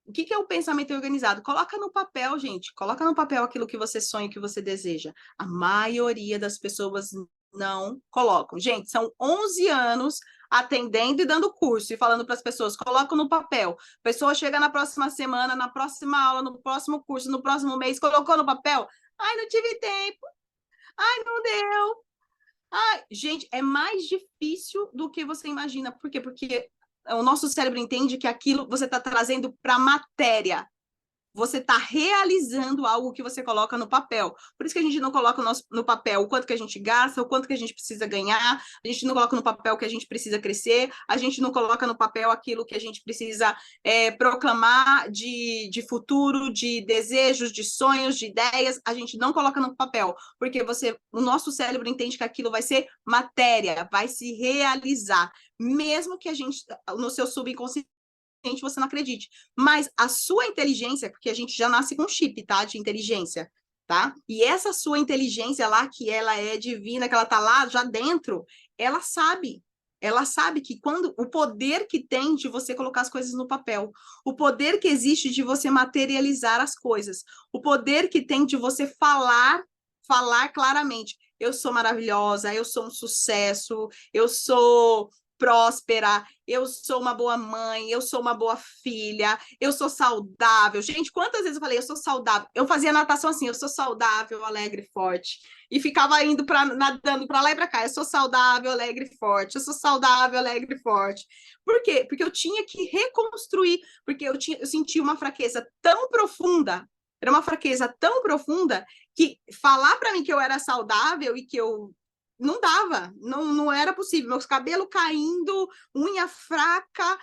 O que é o pensamento organizado? Coloca no papel, gente. Coloca no papel aquilo que você sonha, que você deseja. A maioria das pessoas não colocam. Gente, são 11 anos atendendo e dando curso e falando para as pessoas, coloca no papel. A pessoa chega na próxima semana, na próxima aula, no próximo curso, no próximo mês, colocou no papel. Ai, não tive tempo. Ai, não deu. Ai, gente, é mais difícil do que você imagina. Por quê? Porque o nosso cérebro entende que aquilo você está trazendo para a matéria. Você está realizando algo que você coloca no papel. Por isso que a gente não coloca no papel o quanto que a gente gasta, o quanto que a gente precisa ganhar, a gente não coloca no papel o que a gente precisa crescer, a gente não coloca no papel aquilo que a gente precisa proclamar de futuro, de desejos, de sonhos, de ideias, a gente não coloca no papel, porque o nosso cérebro entende que aquilo vai ser matéria, vai se realizar, mesmo que a gente, no seu subconsciente, você não acredite. Mas a sua inteligência, porque a gente já nasce com um chip, tá? De inteligência, tá? E essa sua inteligência lá, que ela é divina, que ela tá lá já dentro, ela sabe. Ela sabe que o poder que tem de você colocar as coisas no papel, o poder que existe de você materializar as coisas, o poder que tem de você falar claramente. Eu sou maravilhosa, eu sou um sucesso, eu sou próspera, eu sou uma boa mãe, eu sou uma boa filha, eu sou saudável. Gente, quantas vezes eu falei, eu sou saudável? Eu fazia natação assim, eu sou saudável, alegre, forte. E ficava nadando para lá e para cá. Eu sou saudável, alegre, forte. Eu sou saudável, alegre, forte. Por quê? Porque eu tinha que reconstruir, porque eu sentia uma fraqueza tão profunda, era uma fraqueza tão profunda, que falar para mim que eu era saudável e que eu não dava, não era possível. Meus cabelos caindo, unha fraca,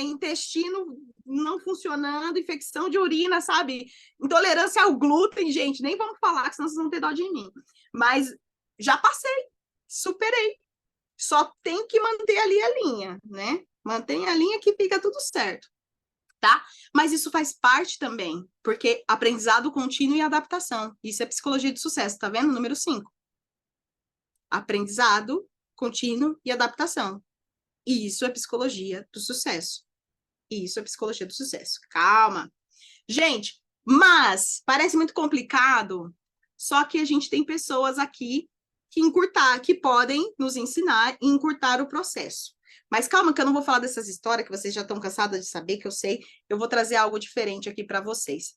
intestino não funcionando, infecção de urina, sabe? Intolerância ao glúten, gente, nem vamos falar, que senão vocês vão ter dó de mim. Mas já passei, superei. Só tem que manter ali a linha, né? Mantém a linha que fica tudo certo, tá? Mas isso faz parte também, porque aprendizado contínuo e adaptação. Isso é psicologia de sucesso, tá vendo? Número 5. Aprendizado contínuo e adaptação. E isso é psicologia do sucesso. Isso é psicologia do sucesso. Calma. Gente, mas parece muito complicado, só que a gente tem pessoas aqui que podem nos ensinar e encurtar o processo. Mas calma que eu não vou falar dessas histórias que vocês já estão cansadas de saber, que eu sei. Eu vou trazer algo diferente aqui para vocês.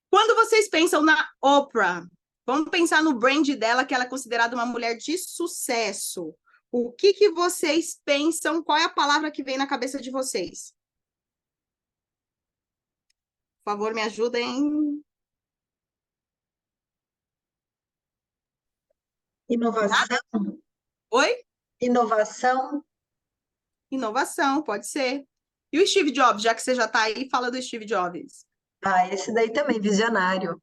Quando vocês pensam na Oprah, vamos pensar no brand dela, que ela é considerada uma mulher de sucesso. O que vocês pensam? Qual é a palavra que vem na cabeça de vocês? Por favor, me ajudem. Inovação? Oi? Inovação? Inovação, pode ser. E o Steve Jobs, já que você já está aí, fala do Steve Jobs. Ah, esse daí também, visionário.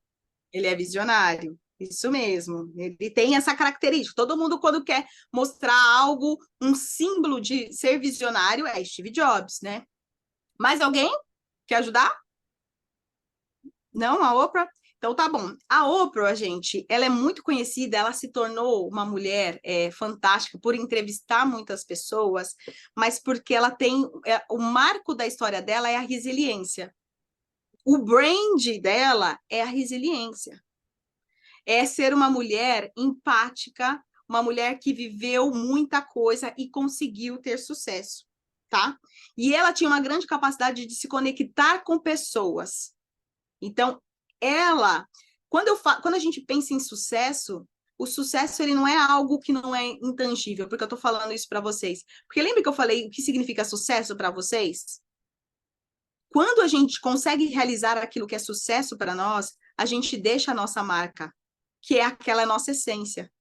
Ele é visionário, isso mesmo. Ele tem essa característica. Todo mundo, quando quer mostrar algo, um símbolo de ser visionário, é Steve Jobs, né? Mais alguém quer ajudar? Não, a Oprah? Então tá bom. A Oprah, gente, ela é muito conhecida, ela se tornou uma mulher fantástica por entrevistar muitas pessoas, mas porque ela tem o marco da história dela é a resiliência. O brand dela é a resiliência. É ser uma mulher empática, uma mulher que viveu muita coisa e conseguiu ter sucesso, tá? E ela tinha uma grande capacidade de se conectar com pessoas. Então, quando a gente pensa em sucesso, o sucesso ele não é algo que não é intangível, porque eu estou falando isso para vocês. Porque lembra que eu falei o que significa sucesso para vocês? Quando a gente consegue realizar aquilo que é sucesso para nós, a gente deixa a nossa marca, que é aquela nossa essência.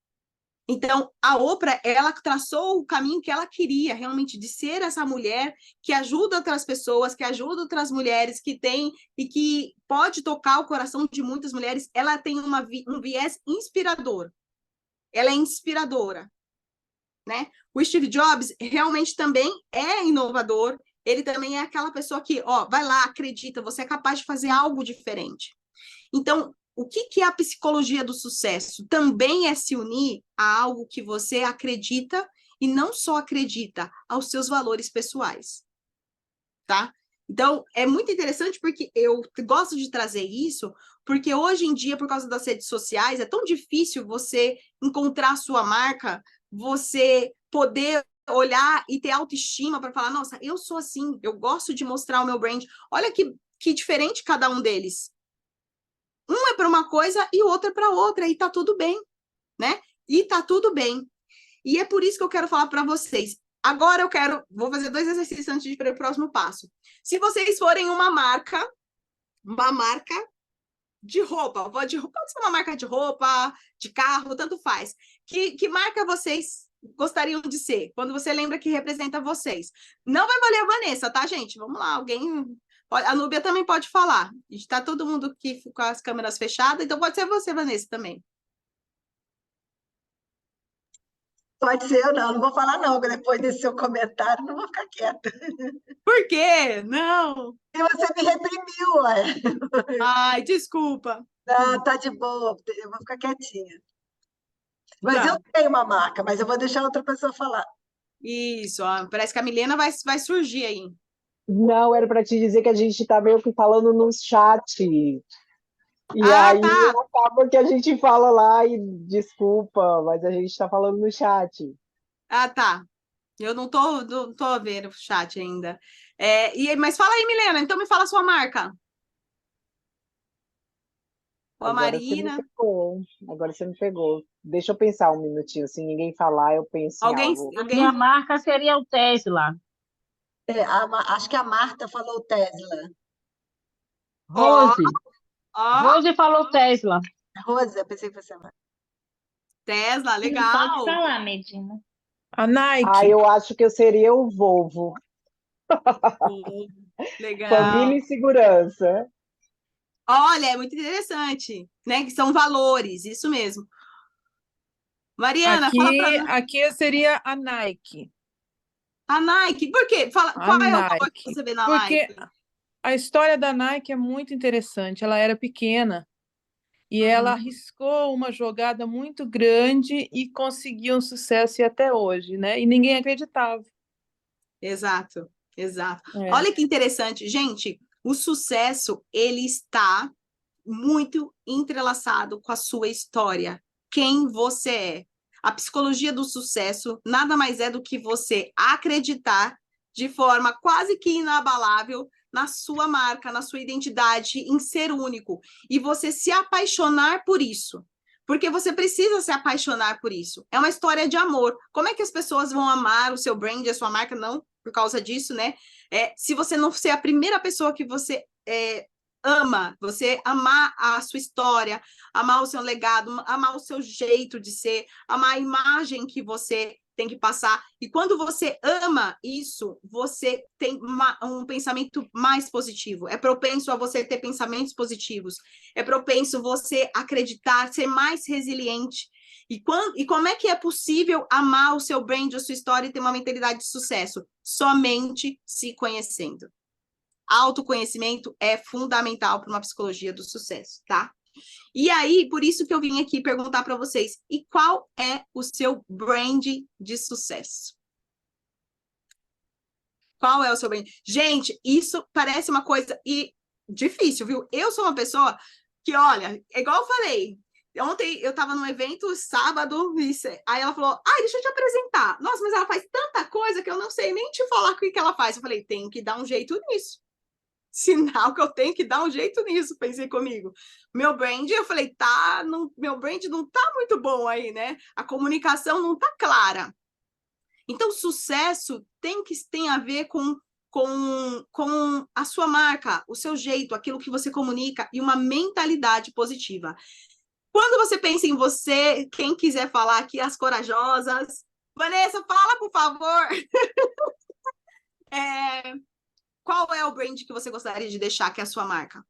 Então, a Oprah, ela traçou o caminho que ela queria, realmente, de ser essa mulher que ajuda outras pessoas, que ajuda outras mulheres, que tem e que pode tocar o coração de muitas mulheres. Ela tem um viés inspirador. Ela é inspiradora, né? O Steve Jobs realmente também é inovador. Ele também é aquela pessoa que, ó, vai lá, acredita, você é capaz de fazer algo diferente. Então, o que é a psicologia do sucesso? Também é se unir a algo que você acredita e não só acredita, aos seus valores pessoais, tá? Então, é muito interessante porque eu gosto de trazer isso, porque hoje em dia, por causa das redes sociais, é tão difícil você encontrar a sua marca, você poder olhar e ter autoestima para falar, nossa, eu sou assim, eu gosto de mostrar o meu brand. Olha que diferente cada um deles. Um é para uma coisa e o outro é para outra, e tá tudo bem, né? E tá tudo bem. E é por isso que eu quero falar para vocês. Agora vou fazer 2 exercícios antes de ir para o próximo passo. Se vocês forem uma marca de roupa, pode ser uma marca de roupa, de carro, tanto faz. Que marca vocês gostariam de ser? Quando você lembra que representa vocês. Não vai valer a Vanessa, tá, gente? Vamos lá, alguém... A Núbia também pode falar. Está todo mundo aqui com as câmeras fechadas, então pode ser você, Vanessa, também. Pode ser eu não vou falar não, porque depois desse seu comentário não vou ficar quieta. Por quê? Não. E você me reprimiu, ué. Ai, desculpa. Ah, tá de boa, eu vou ficar quietinha. Mas eu Tá. tenho uma marca, mas eu vou deixar outra pessoa falar. Isso, ó, parece que a Milena vai surgir aí. Não, era para te dizer que a gente está meio que falando no chat. E Ah, aí tá. acaba que a gente fala lá e desculpa, mas a gente está falando no chat. Ah, tá. Eu não tô vendo o chat ainda. Mas fala aí, Milena, então me fala a sua marca. Ou a Agora você me Marina. pegou. Agora você me pegou. Deixa eu pensar um minutinho. Se ninguém falar, eu penso em Alguém, algo. A minha alguém... marca seria o Tesla. Acho que a Marta falou Tesla. Ó, Rose. ó, Rose falou Tesla. Rosa, pensei que fosse a Marta. Tesla, Pode legal. falar, Medina. A Nike. Ah, eu acho que eu seria o Volvo. Família Legal. e segurança. Olha, é muito interessante, né? Que são valores, isso mesmo. Mariana, fala para nós. Aqui seria a Nike. A Nike, por quê? A Qual é o valor que Nike. você vê na Porque Nike? a história da Nike é muito interessante. Ela era pequena e ela arriscou uma jogada muito grande e conseguiu um sucesso e até hoje, né? E ninguém acreditava. Exato, exato. É. Olha que interessante, gente. O sucesso, ele está muito entrelaçado com a sua história. Quem você é. A psicologia do sucesso nada mais é do que você acreditar de forma quase que inabalável na sua marca, na sua identidade, em ser único. E você se apaixonar por isso. Porque você precisa se apaixonar por isso. É uma história de amor. Como é que as pessoas vão amar o seu brand, a sua marca? Não por causa disso, né? Se você não ser a primeira pessoa que você ama, você amar a sua história, amar o seu legado, amar o seu jeito de ser, amar a imagem que você tem que passar. E quando você ama isso, você tem um pensamento mais positivo. É propenso a você ter pensamentos positivos. É propenso você acreditar, ser mais resiliente. E como é que é possível amar o seu brand, a sua história e ter uma mentalidade de sucesso? Somente se conhecendo. Autoconhecimento é fundamental para uma psicologia do sucesso, tá? E aí, por isso que eu vim aqui perguntar para vocês, e qual é o seu brand de sucesso? Qual é o seu brand? Gente, isso parece uma coisa difícil, viu? Eu sou uma pessoa que, olha, é igual eu falei, ontem eu estava num evento, sábado, aí ela falou, deixa eu te apresentar. Nossa, mas ela faz tanta coisa que eu não sei nem te falar o que ela faz. Eu falei, tem que dar um jeito nisso. Sinal que eu tenho que dar um jeito nisso, pensei comigo. Meu brand, eu falei, meu brand não tá muito bom aí, né? A comunicação não tá clara. Então, sucesso tem a ver com a sua marca, o seu jeito, aquilo que você comunica e uma mentalidade positiva. Quando você pensa em você, quem quiser falar aqui, as corajosas. Vanessa, fala, por favor. Qual é o brand que você gostaria de deixar, que é a sua marca?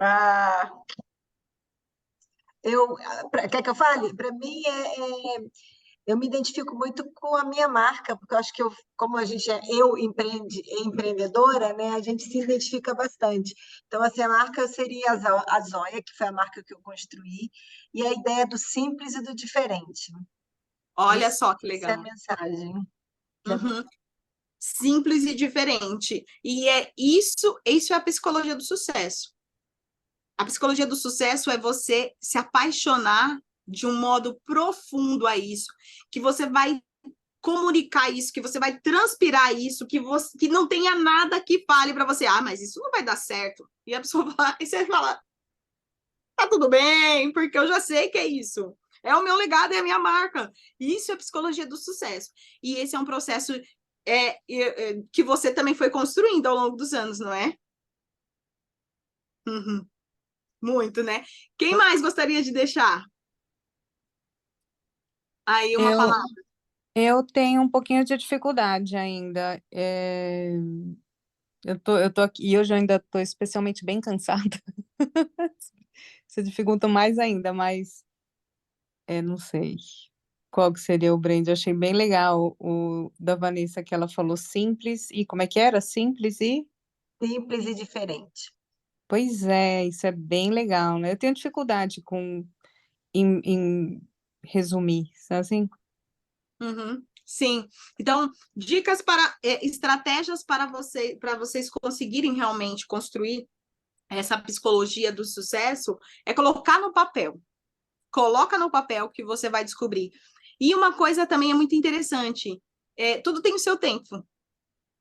Ah, quer que eu fale? Para mim, eu me identifico muito com a minha marca, porque eu acho que como a gente empreendedora, né, a gente se identifica bastante. Então, assim, a marca seria a Zoia, que foi a marca que eu construí, e a ideia do simples e do diferente. Olha só que Essa é a legal. mensagem. Uhum. Simples e diferente. E isso é a psicologia do sucesso. A psicologia do sucesso é você se apaixonar de um modo profundo a isso, que você vai comunicar isso, que você vai transpirar isso, que não tenha nada que fale para você, mas isso não vai dar certo. E a pessoa fala, e você fala, tá tudo bem, porque eu já sei que é isso. É o meu legado, é a minha marca. Isso é a psicologia do sucesso. E esse é um processo que você também foi construindo ao longo dos anos, não é? Uhum. Muito, né? Quem mais gostaria de deixar? Aí uma Eu, palavra. eu tenho um pouquinho de dificuldade ainda. Eu tô aqui e hoje eu ainda estou especialmente bem cansada. Isso dificulta mais ainda, mas não sei qual que seria o brand. Eu achei bem legal o da Vanessa, que ela falou simples e como é que era? Simples e... Simples e diferente. Pois é, isso é bem legal, né? Eu tenho dificuldade em resumir, sabe assim? Uhum. Sim. Então, dicas para estratégias para vocês conseguirem realmente construir essa psicologia do sucesso é colocar no papel. Coloca no papel que você vai descobrir. E uma coisa também é muito interessante, tudo tem o seu tempo,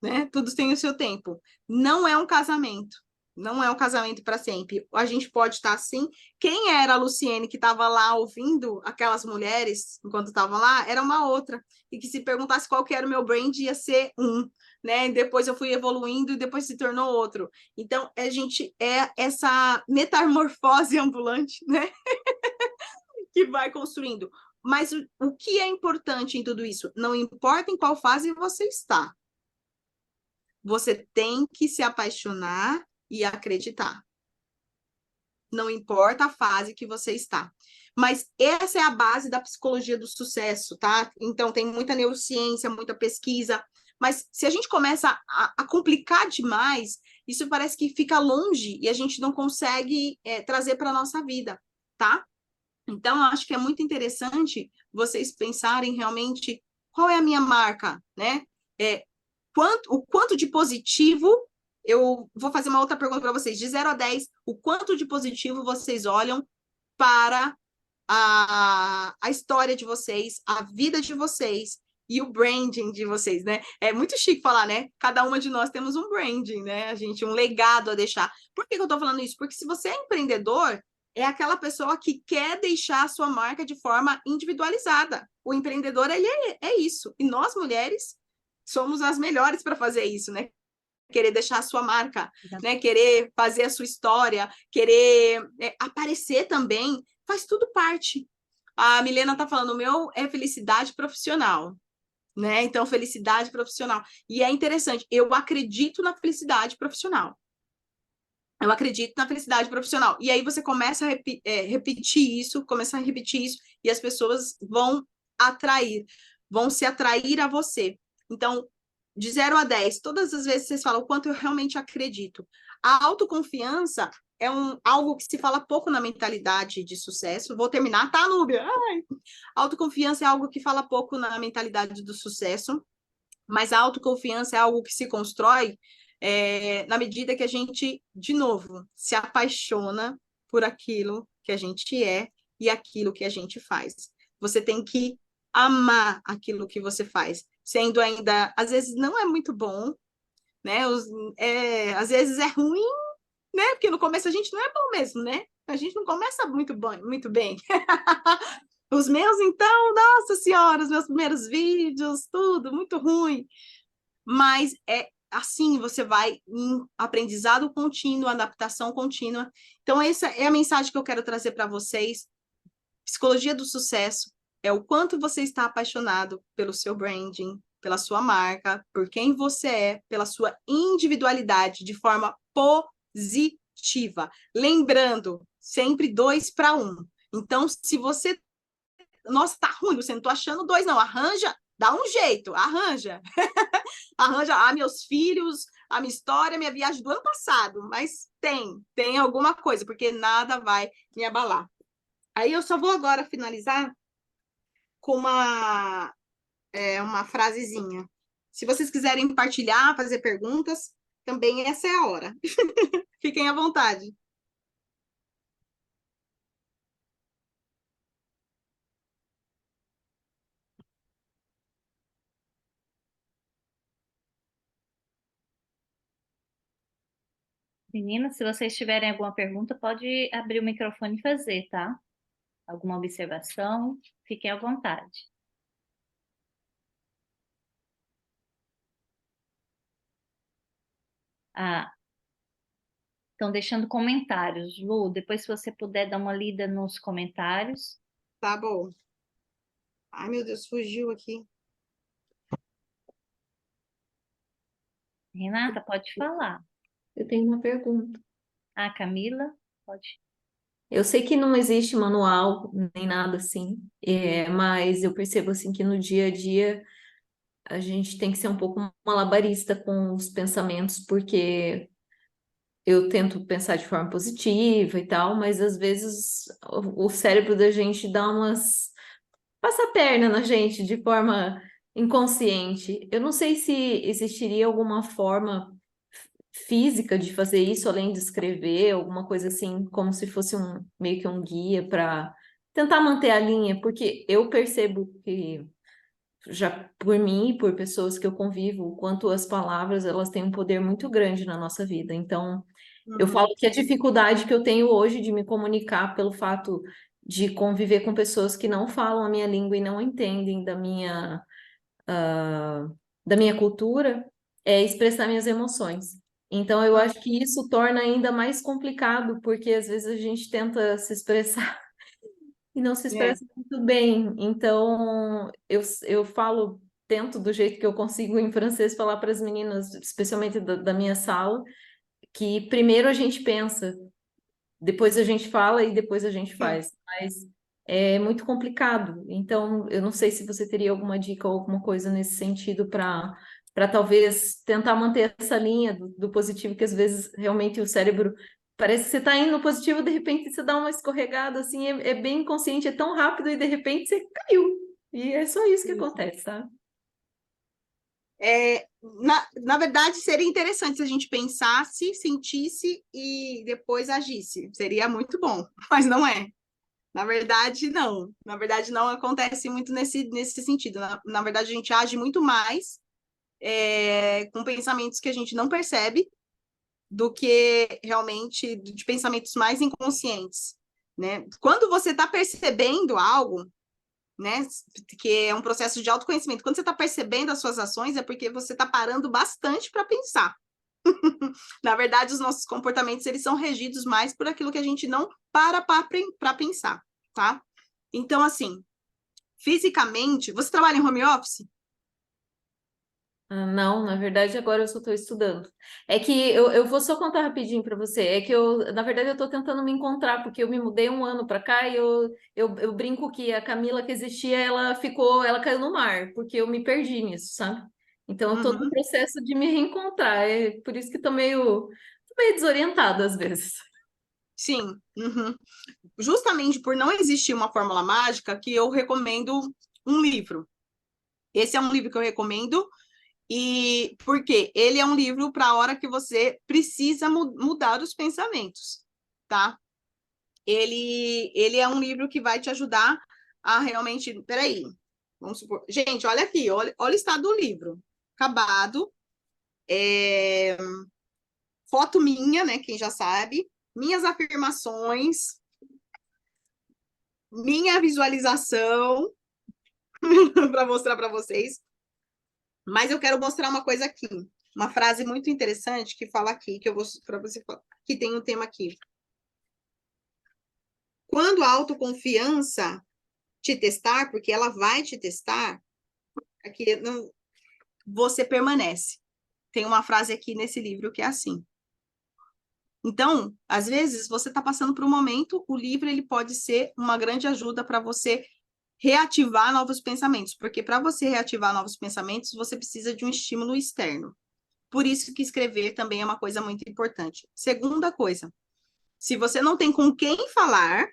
né? Tudo tem o seu tempo. Não é um casamento. Não é um casamento para sempre. A gente pode estar assim. Quem era a Luciene que estava lá ouvindo aquelas mulheres enquanto estava lá, era uma outra. E que se perguntasse qual que era o meu brand, ia ser um, né? E depois eu fui evoluindo e depois se tornou outro. Então, a gente é essa metamorfose ambulante, né? Que vai construindo. Mas o que é importante em tudo isso? Não importa em qual fase você está. Você tem que se apaixonar e acreditar. Não importa a fase que você está. Mas essa é a base da psicologia do sucesso, tá? Então, tem muita neurociência, muita pesquisa. Mas se a gente começa a complicar demais, isso parece que fica longe e a gente não consegue trazer para a nossa vida, tá? Então, eu acho que é muito interessante vocês pensarem realmente qual é a minha marca, né? O quanto de positivo, eu vou fazer uma outra pergunta para vocês, de 0 a 10, o quanto de positivo vocês olham para a história de vocês, a vida de vocês e o branding de vocês, né? É muito chique falar, né? Cada uma de nós temos um branding, né? A gente, um legado a deixar. Por que eu tô falando isso? Porque se você é empreendedor, é aquela pessoa que quer deixar a sua marca de forma individualizada. O empreendedor, ele é isso. E nós, mulheres, somos as melhores para fazer isso, né? Querer deixar a sua marca, né? Querer fazer a sua história, querer aparecer também, faz tudo parte. A Milena está falando, o meu é felicidade profissional, né? Então, felicidade profissional. E é interessante, eu acredito na felicidade profissional. Eu acredito na felicidade profissional. E aí você começa a repetir isso, e as pessoas vão se atrair a você. Então, de 0 a 10, todas as vezes vocês falam o quanto eu realmente acredito. A autoconfiança é algo que se fala pouco na mentalidade de sucesso. Vou terminar, tá, Núbia? Ai. Autoconfiança é algo que fala pouco na mentalidade do sucesso, mas a autoconfiança é algo que se constrói na medida que a gente, de novo, se apaixona por aquilo que a gente é e aquilo que a gente faz. Você tem que amar aquilo que você faz, sendo ainda, às vezes não é muito bom, né? Às vezes é ruim, né? Porque no começo a gente não é bom mesmo, né? A gente não começa muito bem. Os meus, então, nossa senhora, os meus primeiros vídeos, tudo muito ruim. Mas assim você vai em aprendizado contínuo, adaptação contínua. Então, essa é a mensagem que eu quero trazer para vocês. Psicologia do sucesso é o quanto você está apaixonado pelo seu branding, pela sua marca, por quem você é, pela sua individualidade de forma positiva. Lembrando, sempre 2 para 1. Então, se você... Nossa, tá ruim, você não tô achando 2, não. Arranja, dá um jeito, arranja. Arranja meus filhos, a minha história, minha viagem do ano passado. Mas tem alguma coisa, porque nada vai me abalar. Aí eu só vou agora finalizar com uma frasezinha. Se vocês quiserem partilhar, fazer perguntas, também essa é a hora. Fiquem à vontade. Meninas, se vocês tiverem alguma pergunta, pode abrir o microfone e fazer, tá? Alguma observação, fiquem à vontade. Ah, estão deixando comentários. Lu, depois se você puder dar uma lida nos comentários. Tá bom. Ai, meu Deus, fugiu aqui. Renata, pode falar. Eu tenho uma pergunta. Ah, Camila, pode. Eu sei que não existe manual nem nada assim, mas eu percebo assim que no dia a dia a gente tem que ser um pouco malabarista com os pensamentos, porque eu tento pensar de forma positiva e tal, mas às vezes o cérebro da gente dá umas... passa a perna na gente de forma inconsciente. Eu não sei se existiria alguma forma física de fazer isso, além de escrever, alguma coisa assim, como se fosse meio que um guia para tentar manter a linha, porque eu percebo que já por mim e por pessoas que eu convivo, o quanto as palavras elas têm um poder muito grande na nossa vida. Então, eu falo que a dificuldade que eu tenho hoje de me comunicar pelo fato de conviver com pessoas que não falam a minha língua e não entendem da minha cultura é expressar minhas emoções. Então, eu acho que isso torna ainda mais complicado, porque às vezes a gente tenta se expressar e não se expressa muito bem. Então, eu falo, tento do jeito que eu consigo em francês falar para as meninas, especialmente da minha sala, que primeiro a gente pensa, depois a gente fala e depois a gente faz. Mas é muito complicado. Então, eu não sei se você teria alguma dica ou alguma coisa nesse sentido para talvez tentar manter essa linha do positivo, que às vezes realmente o cérebro parece que você está indo no positivo, de repente você dá uma escorregada, assim, é bem inconsciente, é tão rápido e de repente você caiu. E é só isso que acontece, sabe? Na verdade, seria interessante se a gente pensasse, sentisse e depois agisse. Seria muito bom, mas não é. Na verdade, não. Na verdade, não acontece muito nesse sentido. Na verdade, a gente age muito mais com pensamentos que a gente não percebe do que realmente de pensamentos mais inconscientes, né? Quando você está percebendo algo, né, que é um processo de autoconhecimento, quando você está percebendo as suas ações, é porque você está parando bastante para pensar. Na verdade, os nossos comportamentos eles são regidos mais por aquilo que a gente não para pensar, tá? Então, assim, fisicamente, você trabalha em home office? Não, na verdade, agora eu só estou estudando. É que eu vou só contar rapidinho para você. É que na verdade, eu estou tentando me encontrar, porque eu me mudei um ano para cá e eu brinco que a Camila que existia, ela caiu no mar, porque eu me perdi nisso, sabe? Então, eu estou no processo de me reencontrar. É por isso que estou meio desorientada às vezes. Sim. Justamente por não existir uma fórmula mágica, que eu recomendo um livro. Esse é um livro que eu recomendo. E porque ele é um livro para a hora que você precisa mudar os pensamentos, tá? Ele é um livro que vai te ajudar a realmente... Peraí, vamos supor... Gente, olha aqui, olha o estado do livro. Acabado. Foto minha, né? Quem já sabe. Minhas afirmações. Minha visualização. Para mostrar para vocês. Mas eu quero mostrar uma coisa aqui. uma frase muito interessante que fala aqui, que eu vou para você falar, que tem um tema aqui. Quando a autoconfiança te testar, porque ela vai te testar, aqui não, você permanece. Tem uma frase aqui nesse livro que é assim. Então, às vezes, você está passando por um momento, o livro ele pode ser uma grande ajuda para você reativar novos pensamentos, porque para você reativar novos pensamentos, você precisa de um estímulo externo. Por isso que escrever também é uma coisa muito importante. Segunda coisa, se você não tem com quem falar,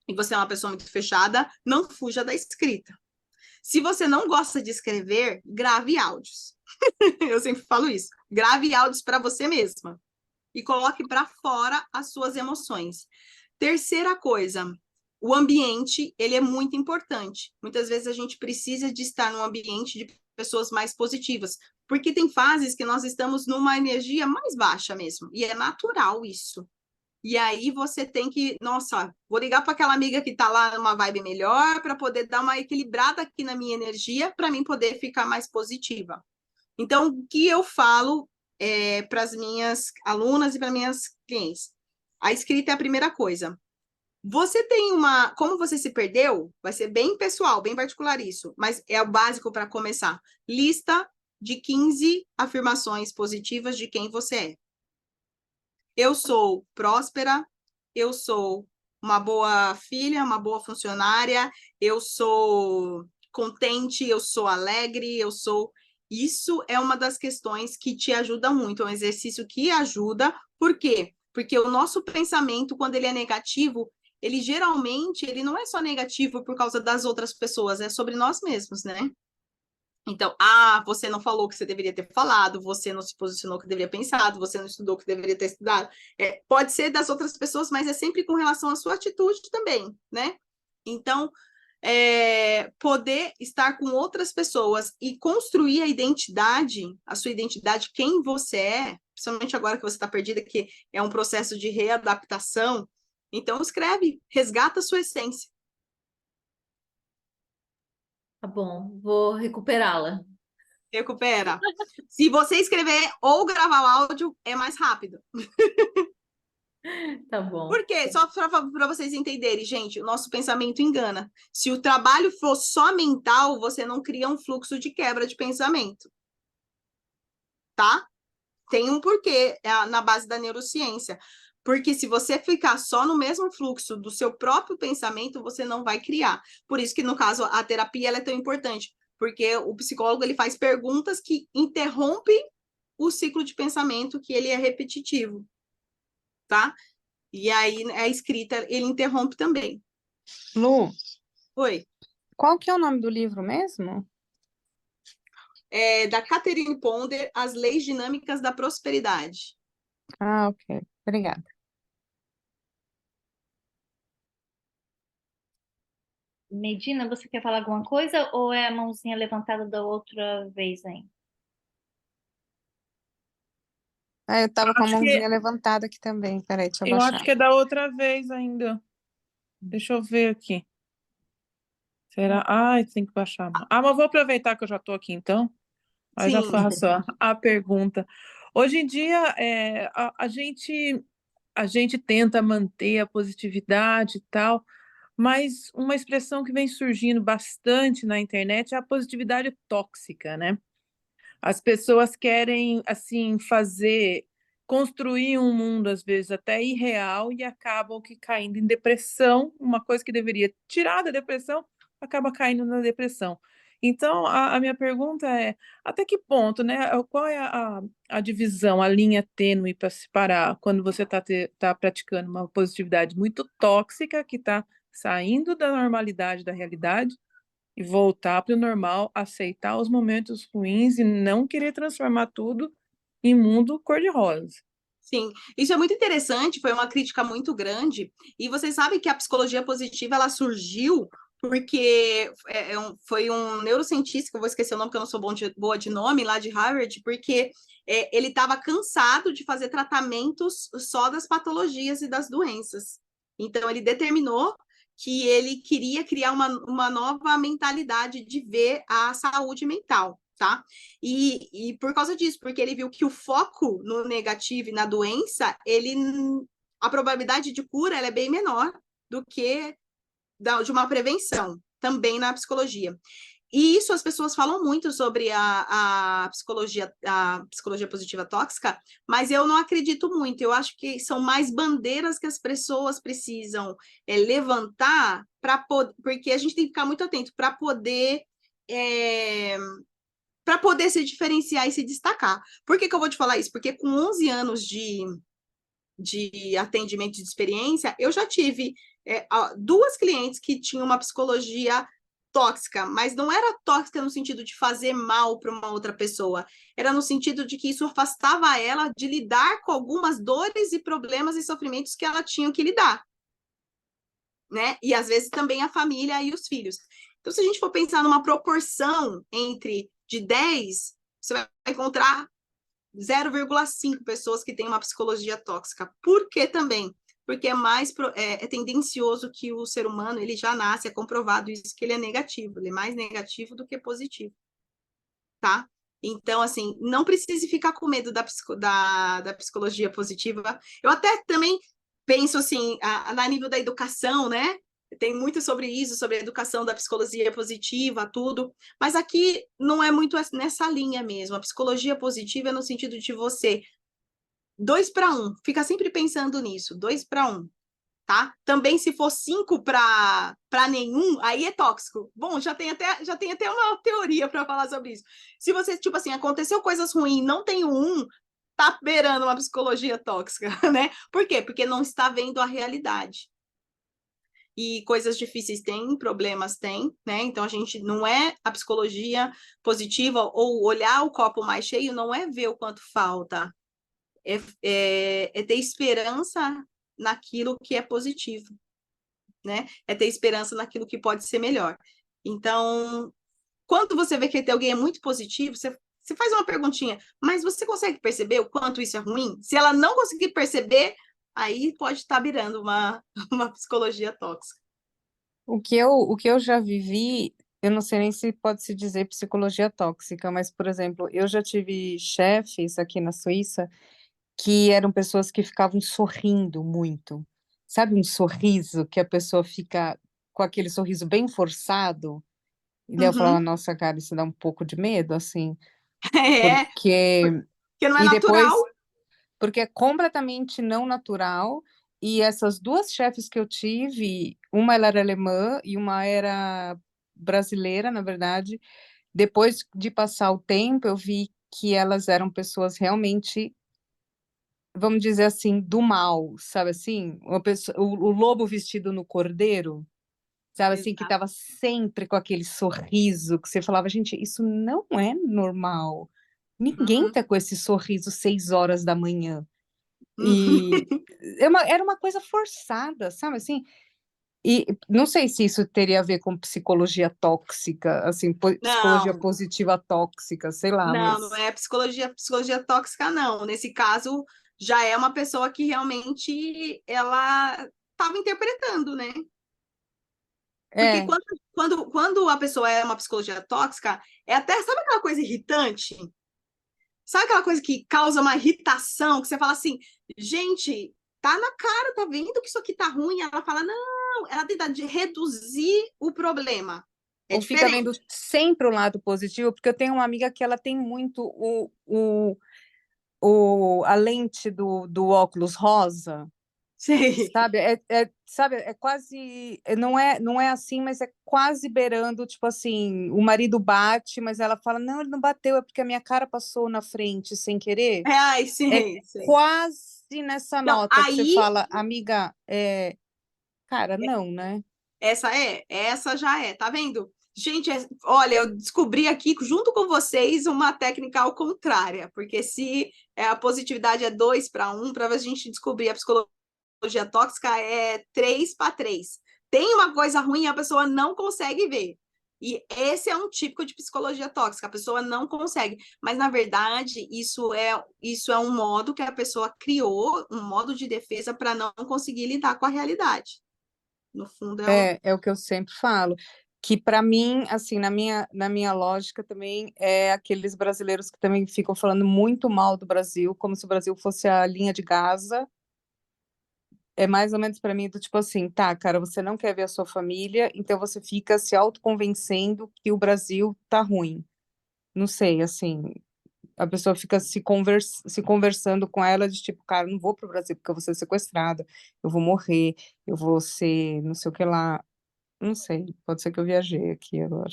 e você é uma pessoa muito fechada, não fuja da escrita. Se você não gosta de escrever, grave áudios. Eu sempre falo isso. Grave áudios para você mesma e coloque para fora as suas emoções. Terceira coisa, o ambiente, ele é muito importante. Muitas vezes a gente precisa de estar num ambiente de pessoas mais positivas, porque tem fases que nós estamos numa energia mais baixa mesmo, e é natural isso. E aí você tem que, nossa, vou ligar para aquela amiga que está lá numa vibe melhor para poder dar uma equilibrada aqui na minha energia, para mim poder ficar mais positiva. Então, o que eu falo para as minhas alunas e para minhas clientes? A escrita é a primeira coisa. Você tem como você se perdeu, vai ser bem pessoal, bem particular isso, mas é o básico para começar. Lista de 15 afirmações positivas de quem você é. Eu sou próspera, eu sou uma boa filha, uma boa funcionária, eu sou contente, eu sou alegre, eu sou... Isso é uma das questões que te ajuda muito, é um exercício que ajuda. Por quê? Porque o nosso pensamento, quando ele é negativo, ele geralmente ele não é só negativo por causa das outras pessoas, é sobre nós mesmos, né? Então, você não falou o que você deveria ter falado, você não se posicionou o que deveria ter pensado, você não estudou o que deveria ter estudado. Pode ser das outras pessoas, mas é sempre com relação à sua atitude também, né? Então, poder estar com outras pessoas e construir a sua identidade, quem você é, principalmente agora que você está perdida, que é um processo de readaptação. Então, escreve, resgata a sua essência. Tá bom, vou recuperá-la. Recupera. Se você escrever ou gravar o áudio, é mais rápido. Tá bom. Por quê? Só para vocês entenderem, gente, o nosso pensamento engana. Se o trabalho for só mental, você não cria um fluxo de quebra de pensamento. Tá? Tem um porquê na base da neurociência. Porque se você ficar só no mesmo fluxo do seu próprio pensamento, você não vai criar. Por isso que, no caso, a terapia ela é tão importante. Porque o psicólogo ele faz perguntas que interrompem o ciclo de pensamento, que ele é repetitivo. Tá? E aí a escrita, ele interrompe também. Lu, Oi. qual que é o nome do livro mesmo? É da Catherine Ponder, As Leis Dinâmicas da Prosperidade. Ah, ok. Obrigada. Medina, você quer falar alguma coisa ou é a mãozinha levantada da outra vez ainda? Eu tava com a Acho que- mãozinha levantada aqui também. Peraí, deixa eu Eu baixar. acho que é da outra vez ainda. Deixa eu ver aqui. Será? Ai, tem que baixar. Mas vou aproveitar que eu já estou aqui, então. Aí já Sim. faço a pergunta. Hoje em dia, a gente tenta manter a positividade e tal, mas uma expressão que vem surgindo bastante na internet é a positividade tóxica, né? As pessoas querem, assim, construir um mundo, às vezes, até irreal e acabam caindo em depressão, uma coisa que deveria tirar da depressão, acaba caindo na depressão. Então, a minha pergunta é, até que ponto, né? Qual é a divisão, a linha tênue para se parar quando você está praticando uma positividade muito tóxica, que está saindo da normalidade, da realidade, e voltar para o normal, aceitar os momentos ruins e não querer transformar tudo em mundo cor-de-rosa. Sim, isso é muito interessante, foi uma crítica muito grande, e vocês sabem que a psicologia positiva, ela surgiu porque foi um neurocientista, que eu vou esquecer o nome, porque eu não sou boa de nome, lá de Harvard, porque ele estava cansado de fazer tratamentos só das patologias e das doenças. Então, ele determinou que ele queria criar uma nova mentalidade de ver a saúde mental. tá? E por causa disso, porque ele viu que o foco no negativo e na doença, a probabilidade de cura ela é bem menor do que de uma prevenção, também na psicologia. E isso as pessoas falam muito sobre a psicologia positiva tóxica, mas eu não acredito muito. Eu acho que são mais bandeiras que as pessoas precisam levantar porque a gente tem que ficar muito atento para poder se diferenciar e se destacar. Por que eu vou te falar isso? Porque com 11 anos de atendimento de experiência, eu já tive 2 clientes que tinham uma psicologia tóxica, mas não era tóxica no sentido de fazer mal para uma outra pessoa, era no sentido de que isso afastava ela de lidar com algumas dores e problemas e sofrimentos que ela tinha que lidar, né? E às vezes também a família e os filhos. Então, se a gente for pensar numa proporção de 10, você vai encontrar 0,5 pessoas que têm uma psicologia tóxica. Por que também? Porque é tendencioso que o ser humano, ele já nasce, é comprovado isso, que ele é negativo, ele é mais negativo do que positivo, tá? Então, assim, não precise ficar com medo da psicologia positiva. Eu até também penso, assim, a nível da educação, né? Tem muito sobre isso, sobre a educação da psicologia positiva, tudo. Mas aqui não é muito nessa linha mesmo. A psicologia positiva é no sentido de você 2 para 1. Fica sempre pensando nisso, 2 para 1, tá? Também se for 5 para nenhum, aí é tóxico. Bom, já tem até uma teoria para falar sobre isso. Se você, tipo assim, aconteceu coisas ruins, não tem tá beirando uma psicologia tóxica, né? Por quê? Porque não está vendo a realidade. E coisas difíceis tem, problemas tem, né? Então a gente não a psicologia positiva ou olhar o copo mais cheio, não é ver o quanto falta, é ter esperança naquilo que é positivo, né? É ter esperança naquilo que pode ser melhor. Então, quando você vê que alguém é muito positivo, você faz uma perguntinha, mas você consegue perceber o quanto isso é ruim? Se ela não conseguir perceber, aí pode estar virando uma psicologia tóxica. O que eu já vivi, eu não sei nem se pode se dizer psicologia tóxica, mas, por exemplo, eu já tive chefes aqui na Suíça que eram pessoas que ficavam sorrindo muito. Sabe, um sorriso que a pessoa fica com aquele sorriso bem forçado? E daí eu falava, Uhum. nossa, cara, isso dá um pouco de medo, assim, É, porque... porque não é E depois, natural. porque é completamente não natural, e essas 2 chefes que eu tive, uma ela era alemã e uma era brasileira, na verdade, depois de passar o tempo, eu vi que elas eram pessoas realmente, vamos dizer assim, do mal, sabe assim? O lobo vestido no cordeiro, sabe assim, que Exato. estava sempre com aquele sorriso, que você falava, gente, isso não é normal. Ninguém Uhum. tá com esse sorriso 6 horas da manhã. E era uma coisa forçada, sabe assim? E não sei se isso teria a ver com psicologia tóxica, assim, psicologia Não, positiva tóxica, sei lá, não mas é psicologia tóxica, não. Nesse caso, já é uma pessoa que realmente ela estava interpretando, né? Porque é, quando a pessoa é uma psicologia tóxica, sabe aquela coisa irritante? Sabe aquela coisa que causa uma irritação, que você fala assim, gente, tá na cara, tá vendo que isso aqui tá ruim? Ela fala, não, ela tenta reduzir o problema. É ou fica vendo diferente. sempre o lado positivo, porque eu tenho uma amiga que ela tem muito a lente do óculos rosa, Sei. sabe? Sabe, é quase, não é assim, mas é quase beirando, tipo assim, o marido bate, mas ela fala, não, ele não bateu, é porque a minha cara passou na frente sem querer. Ai, É sei, sei. quase nessa Não, nota que você aí, fala, amiga, cara, não, né? essa já é, tá vendo? Gente, olha, eu descobri aqui, junto com vocês, uma técnica ao contrária, porque se a positividade é 2 para 1, para a gente descobrir a psicologia tóxica é 3 para 3. Tem uma coisa ruim, a pessoa não consegue ver. E esse é um típico de psicologia tóxica, a pessoa não consegue. Mas, na verdade, isso é um modo que a pessoa criou, um modo de defesa para não conseguir lidar com a realidade. No fundo, É o que eu sempre falo, que para mim, assim, na minha lógica também, é aqueles brasileiros que também ficam falando muito mal do Brasil, como se o Brasil fosse a linha de Gaza. É mais ou menos para mim do tipo assim, tá, cara, você não quer ver a sua família, então você fica se autoconvencendo que o Brasil tá ruim. Não sei, assim, a pessoa fica se conversando com ela de tipo, cara, não vou pro Brasil porque eu vou ser sequestrada, eu vou morrer, eu vou ser não sei o que lá. Não sei, pode ser que eu viajei aqui agora.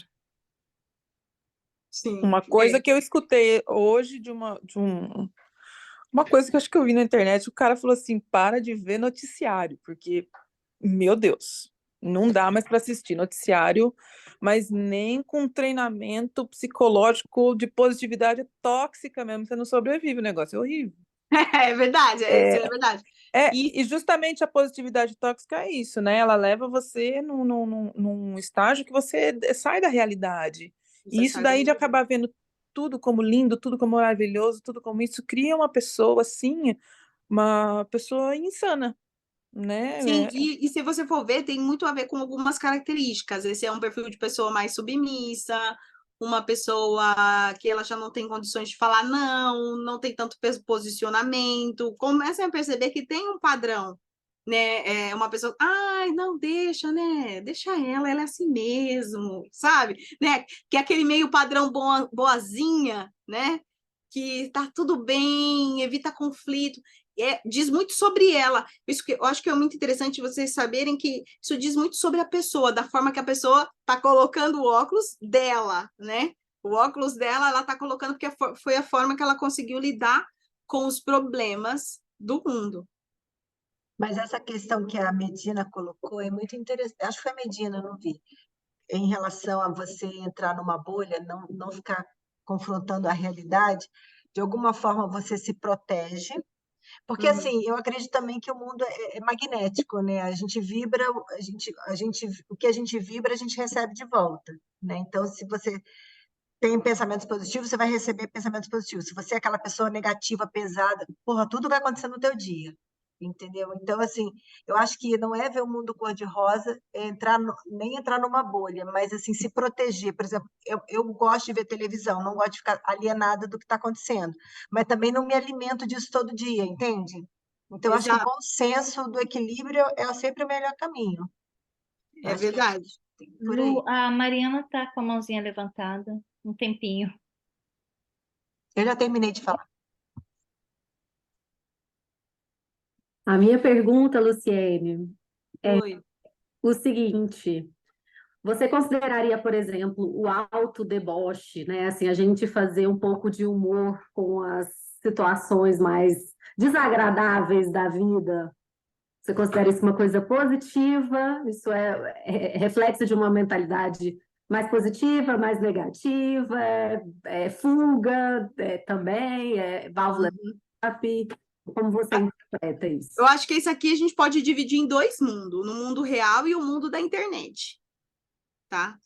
Sim, Uma coisa que eu escutei hoje uma coisa que eu acho que eu vi na internet, o cara falou assim, para de ver noticiário, porque, meu Deus, não dá mais para assistir noticiário, mas nem com treinamento psicológico de positividade tóxica mesmo, você não sobrevive, o negócio é horrível. é verdade, isso é verdade. E E justamente a positividade tóxica é isso, né? Ela leva você num estágio que você sai da realidade. E isso daí de acabar vendo tudo como lindo, tudo como maravilhoso, tudo como isso, cria uma pessoa assim, uma pessoa insana, sim, né? e se você for ver, tem muito a ver com algumas características. Esse é um perfil de pessoa mais submissa, uma pessoa que ela já não tem condições de falar não, não tem tanto posicionamento. Começa a perceber que tem um padrão, né? É uma pessoa, ai, não, deixa, né? Deixa ela é assim mesmo, sabe? Né? Que é aquele meio padrão boazinha, né? Que tá tudo bem, evita conflito. Diz muito sobre ela. Isso que eu acho que é muito interessante vocês saberem que isso diz muito sobre a pessoa, da forma que a pessoa está colocando o óculos dela, né? O óculos dela, ela está colocando porque foi a forma que ela conseguiu lidar com os problemas do mundo. Mas essa questão que a Medina colocou é muito interessante. Acho que foi a Medina, não vi. Em relação a você entrar numa bolha, não ficar confrontando a realidade, de alguma forma você se protege. Porque, assim, eu acredito também que o mundo é magnético, né? A gente vibra, o que a gente vibra, a gente recebe de volta, né? Então, se você tem pensamentos positivos, você vai receber pensamentos positivos. Se você é aquela pessoa negativa, pesada, porra, tudo vai acontecer no teu dia, entendeu? Então, assim, eu acho que não é ver o mundo cor-de-rosa, nem entrar numa bolha, mas, assim, se proteger. Por exemplo, eu gosto de ver televisão, não gosto de ficar alienada do que está acontecendo, mas também não me alimento disso todo dia, entende? Então, eu acho que o Exato, bom senso do equilíbrio é sempre o melhor caminho. Eu é acho que verdade. por aí. Lu, a Mariana está com a mãozinha levantada, um tempinho. Eu já terminei de falar. A minha pergunta, Luciene, é Oi. o seguinte: você consideraria, por exemplo, o autodeboche, né? Assim, a gente fazer um pouco de humor com as situações mais desagradáveis da vida? Você considera isso uma coisa positiva? Isso é reflexo de uma mentalidade mais positiva, mais negativa? É fuga também? É válvula de escape? Como você interpreta isso? Eu acho que isso aqui a gente pode dividir em dois mundos, no mundo real e o mundo da internet, tá?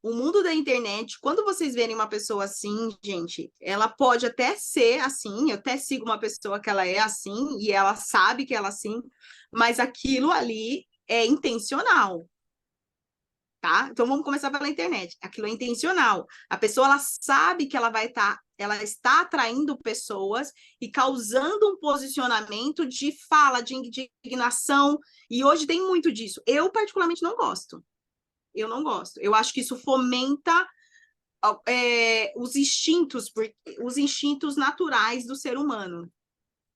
O mundo da internet, quando vocês verem uma pessoa assim, gente, ela pode até ser assim, eu até sigo uma pessoa que ela é assim e ela sabe que ela é assim, mas aquilo ali é intencional, tá? Então vamos começar pela internet. Aquilo é intencional. A pessoa ela sabe que ela está atraindo pessoas e causando um posicionamento de fala, de indignação, e hoje tem muito disso. Eu particularmente não gosto. Eu não gosto. Eu acho que isso fomenta os instintos naturais do ser humano,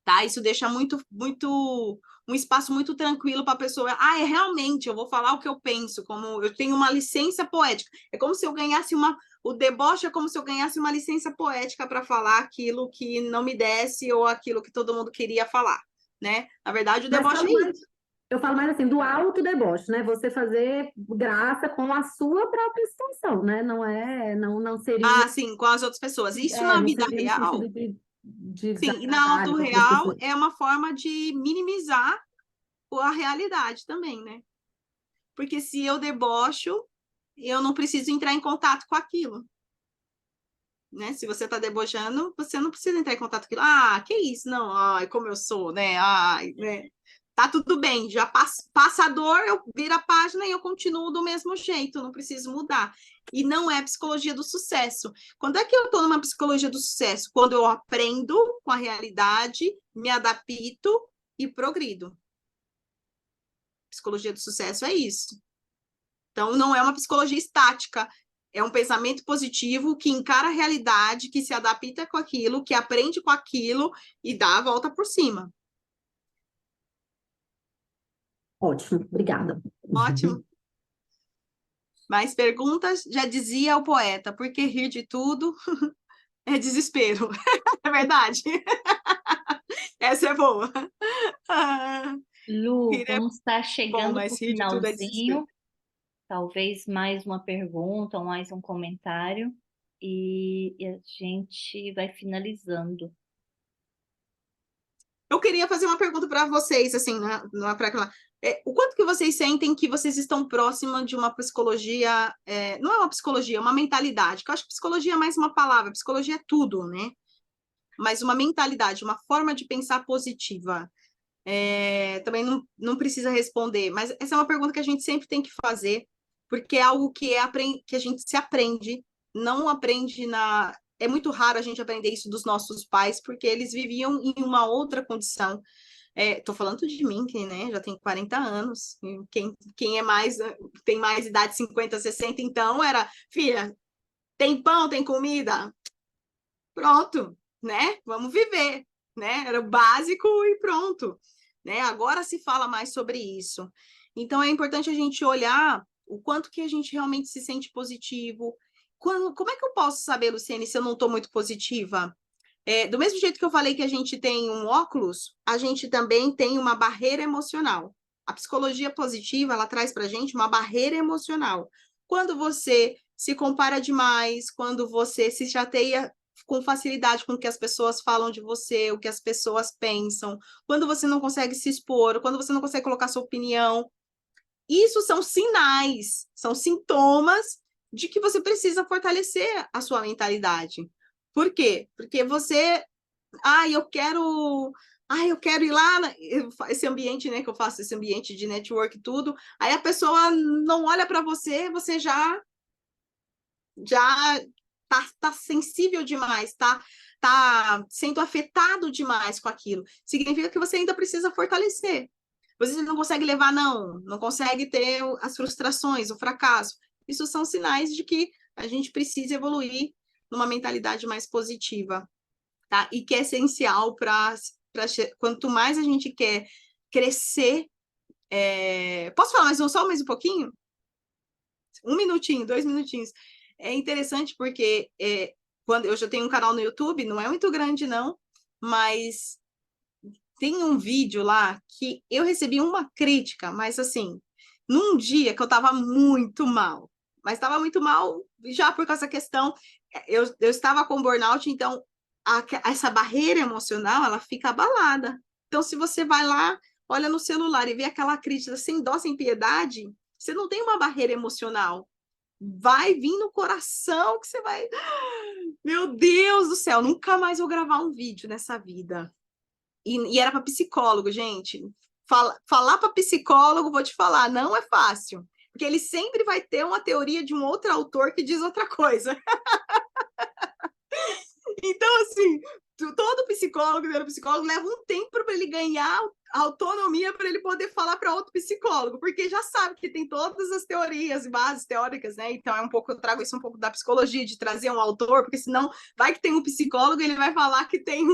tá? Isso deixa um espaço muito tranquilo para a pessoa. Realmente, eu vou falar o que eu penso, como eu tenho uma licença poética. É como se eu ganhasse o deboche é como se eu ganhasse uma licença poética para falar aquilo que não me desse ou aquilo que todo mundo queria falar, né? Na verdade, o Mas deboche também, eu falo mais assim, do autodeboche, né? Você fazer graça com a sua própria situação, né? Não seria, sim, com as outras pessoas. Isso na não vida seria no real, sentido de sim, e na desagradável para outras auto-real pessoas. é uma forma de minimizar a realidade também, né? Porque se eu debocho, eu não preciso entrar em contato com aquilo, né? Se você está debochando, você não precisa entrar em contato com aquilo. Que isso? Não, ai, como eu sou, né? Ai, né? Tá tudo bem, já passa a dor, eu viro a página e eu continuo do mesmo jeito, não preciso mudar. E não é psicologia do sucesso. Quando é que eu estou numa psicologia do sucesso? Quando eu aprendo com a realidade, me adapto e progrido. Psicologia do sucesso é isso. Então, não é uma psicologia estática, é um pensamento positivo que encara a realidade, que se adapta com aquilo, que aprende com aquilo e dá a volta por cima. Ótimo, obrigada. Ótimo. Mais perguntas? Já dizia o poeta, porque rir de tudo é desespero. É verdade? Essa é boa. Lu, Rir é vamos estar bom, chegando para o mas rir de tudo é desespero. finalzinho. Talvez mais uma pergunta ou mais um comentário. E a gente vai finalizando. Eu queria fazer uma pergunta para vocês, assim, o quanto que vocês sentem que vocês estão próxima de uma psicologia, não é uma psicologia, é uma mentalidade, que eu acho que psicologia é mais uma palavra, psicologia é tudo, né? Mas uma mentalidade, uma forma de pensar positiva. Também não precisa responder, mas essa é uma pergunta que a gente sempre tem que fazer, porque é algo que a gente se aprende, não aprende na. É muito raro a gente aprender isso dos nossos pais, porque eles viviam em uma outra condição. Estou falando de mim, que né, já tem 40 anos, quem tem mais idade, 50, 60, então era, filha, tem pão, tem comida? Pronto, né? Vamos viver, né? Era o básico e pronto, né? Agora se fala mais sobre isso. Então é importante a gente olhar o quanto que a gente realmente se sente positivo. Como é que eu posso saber, Luciene, se eu não estou muito positiva? Do mesmo jeito que eu falei que a gente tem um óculos, a gente também tem uma barreira emocional. A psicologia positiva, ela traz para a gente uma barreira emocional. Quando você se compara demais, quando você se chateia com facilidade com o que as pessoas falam de você, o que as pessoas pensam, quando você não consegue se expor, quando você não consegue colocar sua opinião, isso são sinais, são sintomas de que você precisa fortalecer a sua mentalidade. Por quê? Porque você, eu quero ir lá, esse ambiente, né, que eu faço, esse ambiente de network, tudo, aí a pessoa não olha para você, você já tá sensível demais, tá sendo afetado demais com aquilo. Significa que você ainda precisa fortalecer. Você não consegue levar, não consegue ter as frustrações, o fracasso. Isso são sinais de que a gente precisa evoluir numa mentalidade mais positiva, tá? E que é essencial para quanto mais a gente quer crescer. Posso falar só mais um pouquinho? 1 minutinho, 2 minutinhos. É interessante porque quando eu já tenho um canal no YouTube, não é muito grande, não, mas tem um vídeo lá que eu recebi uma crítica, mas assim, num dia que eu estava muito mal, mas estava muito mal já por causa da questão, eu estava com burnout, então essa barreira emocional, ela fica abalada. Então, se você vai lá, olha no celular e vê aquela crítica sem dó, sem piedade, você não tem uma barreira emocional. Vai vir no coração que você vai... Meu Deus do céu, nunca mais vou gravar um vídeo nessa vida. E era para psicólogo, gente. Falar para psicólogo, vou te falar, não é fácil. Porque ele sempre vai ter uma teoria de um outro autor que diz outra coisa. Então, assim, todo psicólogo, neuropsicólogo, leva um tempo para ele ganhar autonomia para ele poder falar para outro psicólogo, porque já sabe que tem todas as teorias e bases teóricas, né? Então, eu trago isso um pouco da psicologia, de trazer um autor, porque senão vai que tem um psicólogo e ele vai falar que tem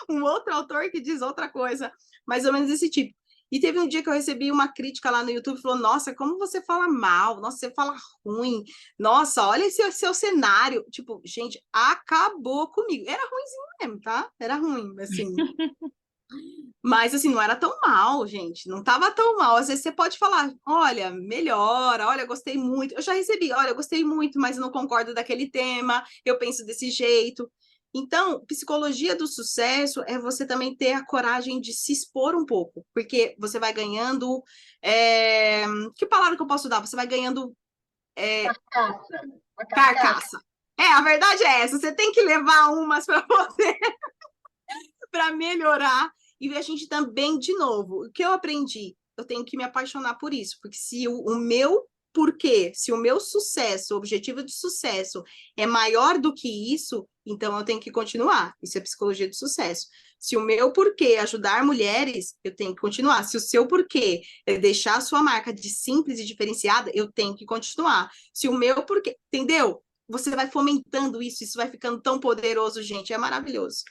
um outro autor que diz outra coisa, mais ou menos desse tipo. E teve um dia que eu recebi uma crítica lá no YouTube, falou, nossa, como você fala mal, nossa, você fala ruim, nossa, olha esse seu cenário. Tipo, gente, acabou comigo. Era ruimzinho mesmo, tá? Era ruim, assim. Mas, assim, não era tão mal, gente. Não tava tão mal. Às vezes você pode falar, olha, melhora, olha, gostei muito. Eu já recebi, olha, gostei muito, mas eu não concordo daquele tema, eu penso desse jeito. Então, psicologia do sucesso é você também ter a coragem de se expor um pouco, porque você vai ganhando. Que palavra que eu posso dar? Você vai ganhando carcaça. A verdade é essa. Você tem que levar umas para você para melhorar E a gente também, de novo, o que eu aprendi? Eu tenho que me apaixonar por isso, porque se o meu porquê, se o meu sucesso, o objetivo de sucesso é maior do que isso, então eu tenho que continuar. Isso é psicologia de sucesso. Se o meu porquê é ajudar mulheres, eu tenho que continuar. Se o seu porquê é deixar a sua marca de simples e diferenciada, eu tenho que continuar. Se o meu porquê, entendeu? Você vai fomentando isso, isso vai ficando tão poderoso, gente, é maravilhoso.